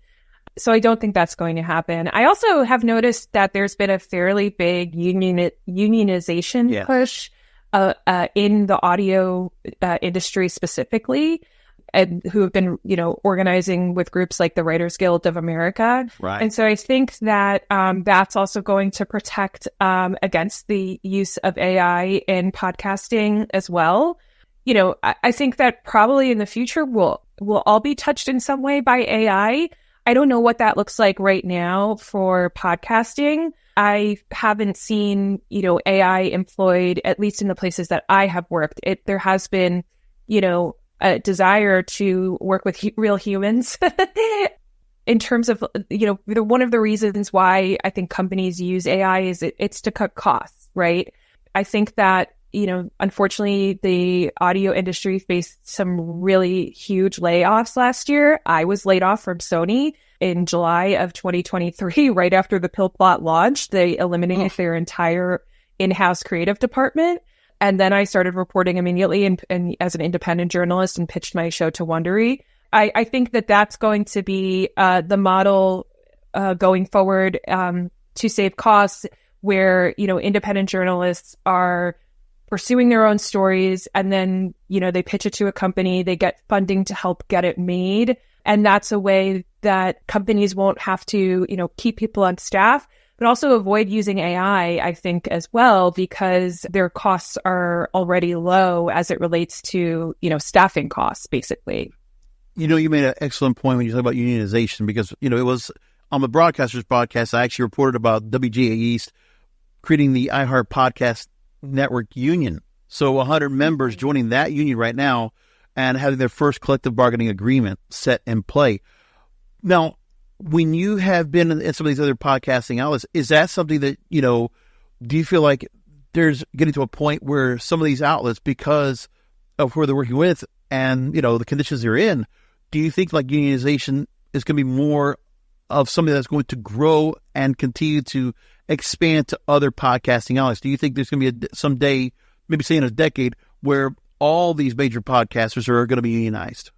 So I don't think that's going to happen. I also have noticed that there's been a fairly big unionization push in the audio industry specifically, and who have been, organizing with groups like the Writers Guild of America. Right. And so I think that that's also going to protect against the use of AI in podcasting as well. I think that probably in the future we'll all be touched in some way by AI. I don't know what that looks like right now for podcasting. I haven't seen, AI employed, at least in the places that I have worked. There has been, a desire to work with real humans in terms of, one of the reasons why I think companies use AI is it's to cut costs, right? I think that, unfortunately, the audio industry faced some really huge layoffs last year. I was laid off from Sony in July of 2023, right after the pill plot launched. They eliminated their entire in-house creative department. And then I started reporting immediately and as an independent journalist and pitched my show to Wondery. I think that that's going to be the model going forward to save costs, where, independent journalists are pursuing their own stories, and then, they pitch it to a company, they get funding to help get it made. And that's a way that companies won't have to, keep people on staff, but also avoid using AI, I think, as well, because their costs are already low as it relates to, staffing costs, basically. You made an excellent point when you talk about unionization, because, it was on the Broadcasters podcast, I actually reported about WGA East creating the iHeart Podcast Network Union. So 100 members joining that union right now and having their first collective bargaining agreement set in play. Now, when you have been in some of these other podcasting outlets, is that something that, do you feel like there's getting to a point where some of these outlets, because of who they're working with and, the conditions they're in, do you think unionization is going to be more of something that's going to grow and continue to expand to other podcasting outlets? Do you think there's going to be someday, maybe say in a decade, where all these major podcasters are going to be unionized?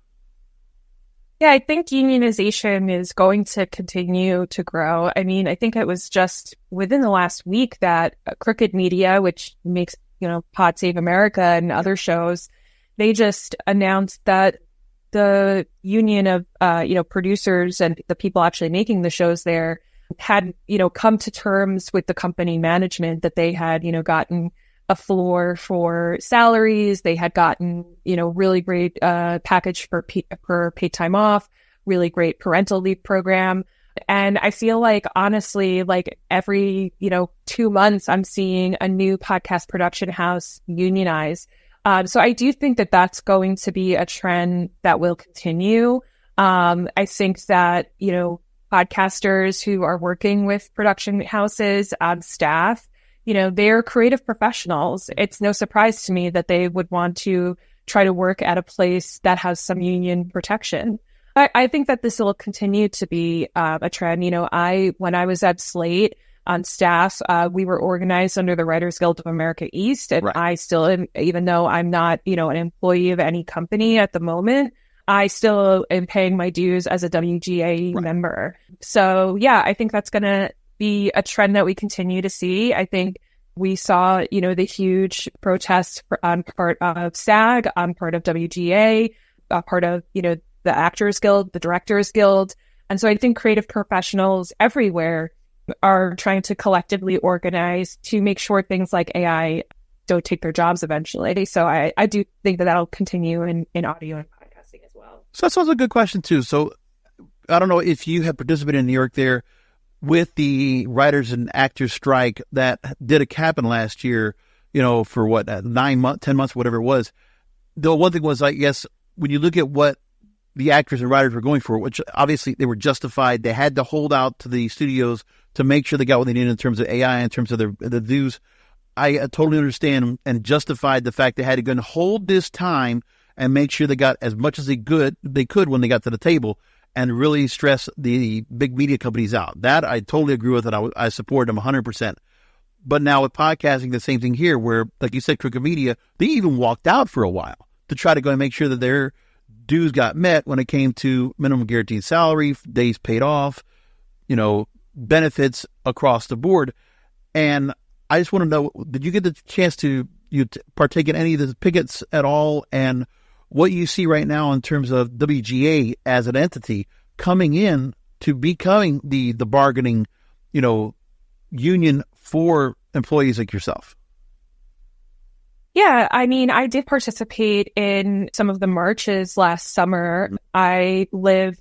Yeah, I think unionization is going to continue to grow. I mean, I think it was just within the last week that Crooked Media, which makes, Pod Save America and other shows, they just announced that the union of, producers and the people actually making the shows there had, come to terms with the company management that they had, gotten a floor for salaries. They had gotten, really great package for paid time off, really great parental leave program. And I feel like, honestly, every, 2 months, I'm seeing a new podcast production house unionize. So I do think that that's going to be a trend that will continue. I think that, podcasters who are working with production houses on staff, they're creative professionals. It's no surprise to me that they would want to try to work at a place that has some union protection. I think that this will continue to be a trend. When I was at Slate on staff, we were organized under the Writers Guild of America East. And right. I still am, even though I'm not, an employee of any company at the moment, I still am paying my dues as a WGA right. member. So yeah, I think that's going to be a trend that we continue to see. I think we saw, the huge protests on part of SAG, on part of WGA, part of, the Actors Guild, the Directors Guild. And so I think creative professionals everywhere are trying to collectively organize to make sure things like AI don't take their jobs eventually. So I do think that that'll continue in audio and podcasting as well. So that sounds a good question too. So I don't know if you have participated in New York there with the writers and actors strike that did happen last year, for what, 9 months, 10 months, whatever it was. The one thing was, I guess, when you look at what the actors and writers were going for, which obviously they were justified, they had to hold out to the studios to make sure they got what they needed in terms of AI, in terms of the dues. I totally understand and justified the fact they had to go and hold this time and make sure they got as much as they could when they got to the table, and really stress the big media companies out. That I totally agree with, and I support them 100%. But now with podcasting, the same thing here, where, like you said, Crooked Media, they even walked out for a while to try to go and make sure that their dues got met when it came to minimum guaranteed salary, days paid off, benefits across the board. And I just want to know, did you get the chance to partake in any of the pickets at all? And what you see right now in terms of WGA as an entity coming in to becoming the bargaining, union for employees like yourself? Yeah, I mean, I did participate in some of the marches last summer. I live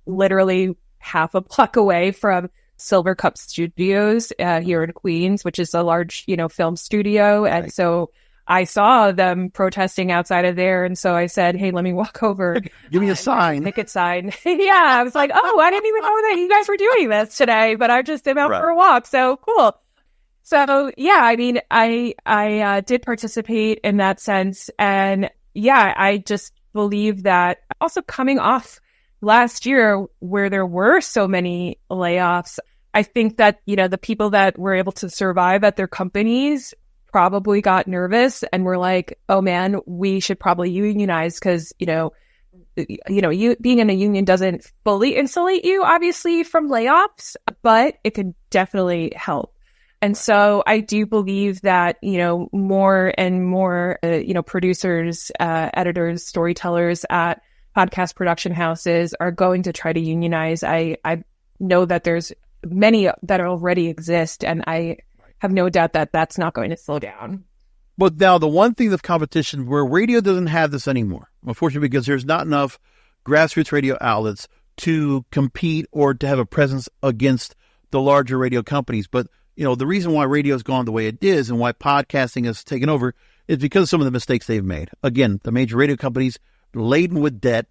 literally half a block away from Silver Cup Studios here in Queens, which is a large, film studio. And Right. So I saw them protesting outside of there. And so I said, hey, let me walk over. Give me a sign. Picket sign. Yeah, I was like, oh, I didn't even know that you guys were doing this today, but I just am out Right. for a walk. So cool. So yeah, I mean, I did participate in that sense. And yeah, I just believe that also coming off last year where there were so many layoffs, I think that, the people that were able to survive at their companies probably got nervous and were like, oh man, we should probably unionize because, you being in a union doesn't fully insulate you, obviously, from layoffs, but it can definitely help. And so I do believe that, more and more, producers, editors, storytellers at podcast production houses are going to try to unionize. I know that there's many that already exist, and I have no doubt that that's not going to slow down. But now the one thing of competition where radio doesn't have this anymore, unfortunately, because there's not enough grassroots radio outlets to compete or to have a presence against the larger radio companies. But, the reason why radio has gone the way it is and why podcasting has taken over is because of some of the mistakes they've made. Again, the major radio companies laden with debt,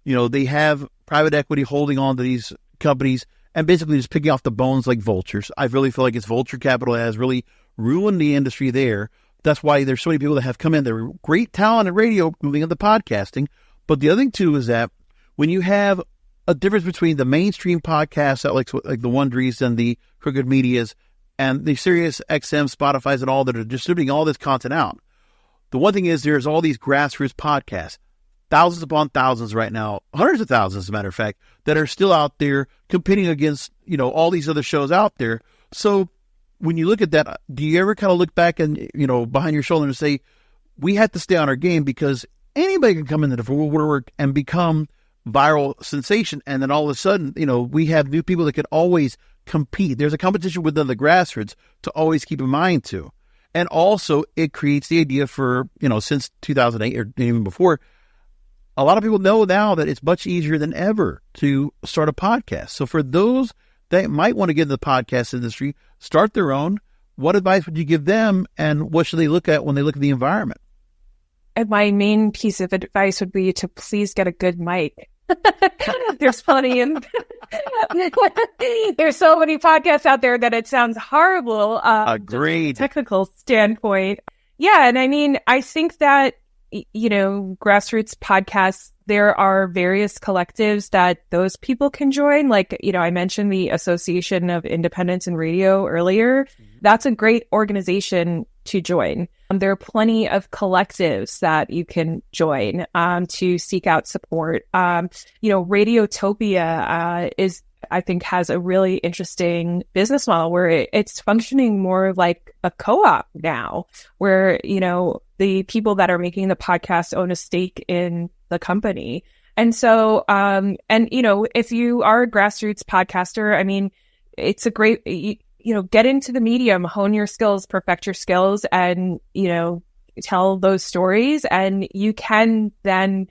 they have private equity holding on to these companies and basically just picking off the bones like vultures. I really feel like it's vulture capital that has really ruined the industry there. That's why there's so many people that have come in. They're great talent in radio moving into podcasting. But the other thing, too, is that when you have a difference between the mainstream podcasts like the Wonderies and the Crooked Medias and the Sirius XM, Spotify's, and all that are distributing all this content out, the one thing is there's all these grassroots podcasts, thousands upon thousands right now, hundreds of thousands, as a matter of fact, that are still out there competing against, all these other shows out there. So when you look at that, do you ever kind of look back and, behind your shoulder and say, we have to stay on our game because anybody can come into the woodwork and become viral sensation. And then all of a sudden, we have new people that can always compete. There's a competition within the grassroots to always keep in mind too. And also it creates the idea for, since 2008 or even before, a lot of people know now that it's much easier than ever to start a podcast. So for those that might want to get into the podcast industry, start their own, what advice would you give them, and what should they look at when they look at the environment? And my main piece of advice would be to please get a good mic. There's plenty in there's so many podcasts out there that it sounds horrible. Agreed. Technical standpoint. Yeah. And I mean, I think that, grassroots podcasts, there are various collectives that those people can join. Like, I mentioned the Association of Independents in Radio earlier. That's a great organization to join. There are plenty of collectives that you can join to seek out support. Radiotopia I think has a really interesting business model where it's functioning more like a co-op now, where, the people that are making the podcast own a stake in the company. And so, if you are a grassroots podcaster, I mean, it's a great, get into the medium, hone your skills, perfect your skills, and, tell those stories. And you can then,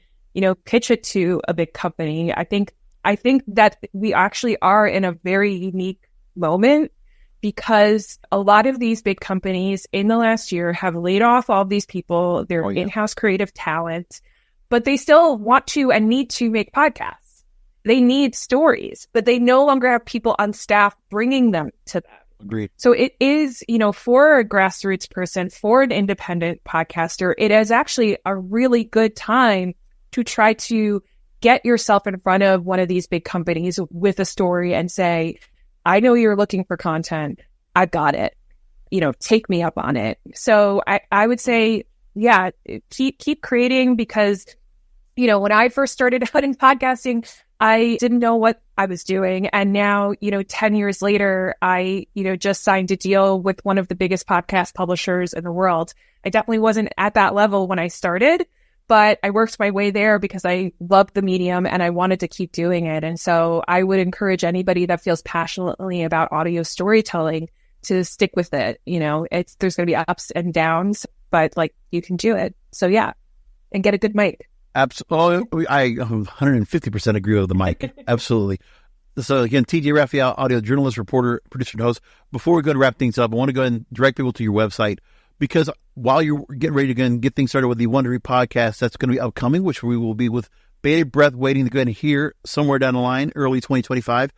pitch it to a big company. I think that we actually are in a very unique moment, because a lot of these big companies in the last year have laid off all these people, their in-house creative talent, but they still want to and need to make podcasts. They need stories, but they no longer have people on staff bringing them to them. Agreed. So it is, for a grassroots person, for an independent podcaster, it is actually a really good time to try to get yourself in front of one of these big companies with a story and say, I know you're looking for content. I got it. Take me up on it. So I would say, keep creating, because, when I first started out in podcasting, I didn't know what I was doing. And now, 10 years later, I, just signed a deal with one of the biggest podcast publishers in the world. I definitely wasn't at that level when I started, but I worked my way there because I loved the medium and I wanted to keep doing it. And so I would encourage anybody that feels passionately about audio storytelling to stick with it. There's going to be ups and downs, but you can do it. So and get a good mic. Absolutely. I 150% agree with the mic. Absolutely. So again, TJ Raphael, audio journalist, reporter, producer, and host. Before we go to wrap things up, I want to go ahead and direct people to your website, because while you're getting ready to get things started with the Wondery podcast, that's going to be upcoming, which we will be with bated breath waiting to go ahead and hear somewhere down the line, early 2025.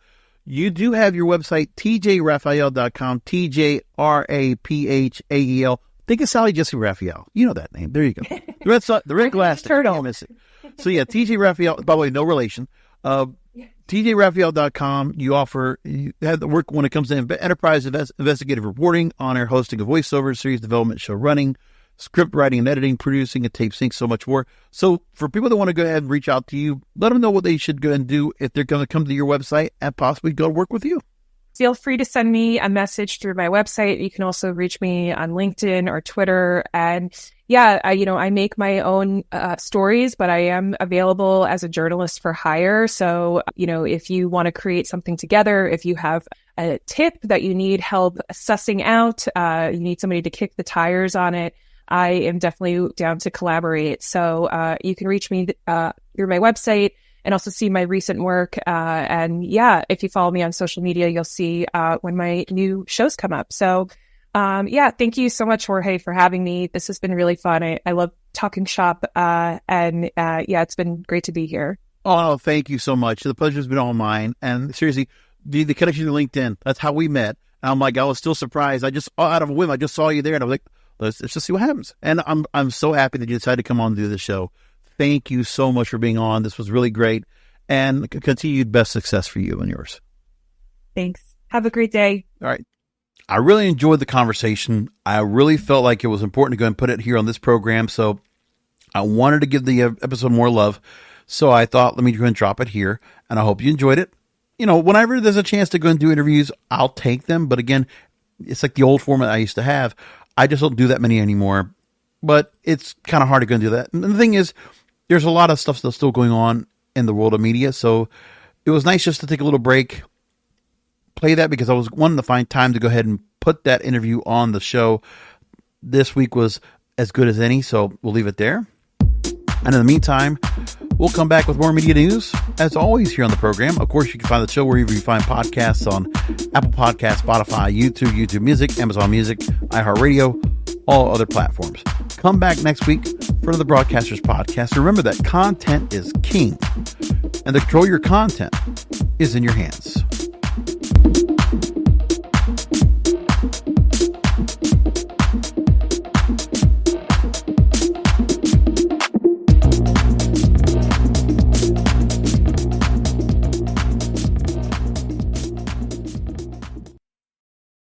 You do have your website, tjraphael.com, TJRAPHAEL. Think of Sally Jesse Raphael. You know that name. There you go. The red glasses. Turtle. Missing. So TJ Raphael, by the way, no relation. TJRaphael.com. You have the work when it comes to enterprise investigative reporting, on-air hosting of voiceovers, series development, show running, script writing and editing, producing, and tape sync, so much more. So for people that want to go ahead and reach out to you, let them know what they should go ahead and do if they're going to come to your website and possibly go work with you. Feel free to send me a message through my website. You can also reach me on LinkedIn or Twitter. And I make my own stories, but I am available as a journalist for hire. So, if you want to create something together, if you have a tip that you need help sussing out, you need somebody to kick the tires on it, I am definitely down to collaborate. So you can reach me through my website and also see my recent work. If you follow me on social media, you'll see when my new shows come up. So, thank you so much, Jorge, for having me. This has been really fun. I love talking shop. It's been great to be here. Oh, thank you so much. The pleasure's been all mine. And seriously, the connection to LinkedIn, that's how we met. And I'm like, I was still surprised. I just, out of a whim, I just saw you there and I was like, let's just see what happens. And I'm so happy that you decided to come on and do this show. Thank you so much for being on. This was really great, and continued best success for you and yours. Thanks. Have a great day. All right. I really enjoyed the conversation. I really felt like it was important to go and put it here on this program. So I wanted to give the episode more love. So I thought, let me go and drop it here. And I hope you enjoyed it. Whenever there's a chance to go and do interviews, I'll take them. But again, it's like the old format I used to have. I just don't do that many anymore. But it's kind of hard to go and do that. And the thing is, there's a lot of stuff that's still going on in the world of media. So it was nice just to take a little break, play that, because I was wanting to find time to go ahead and put that interview on the show. This week was as good as any, so we'll leave it there. And in the meantime, we'll come back with more media news, as always, here on the program. Of course, you can find the show wherever you find podcasts, on Apple Podcasts, Spotify, YouTube Music, Amazon Music, iHeartRadio, all other platforms. Come back next week for another Broadcasters Podcast. Remember that content is king, and the control of your content is in your hands.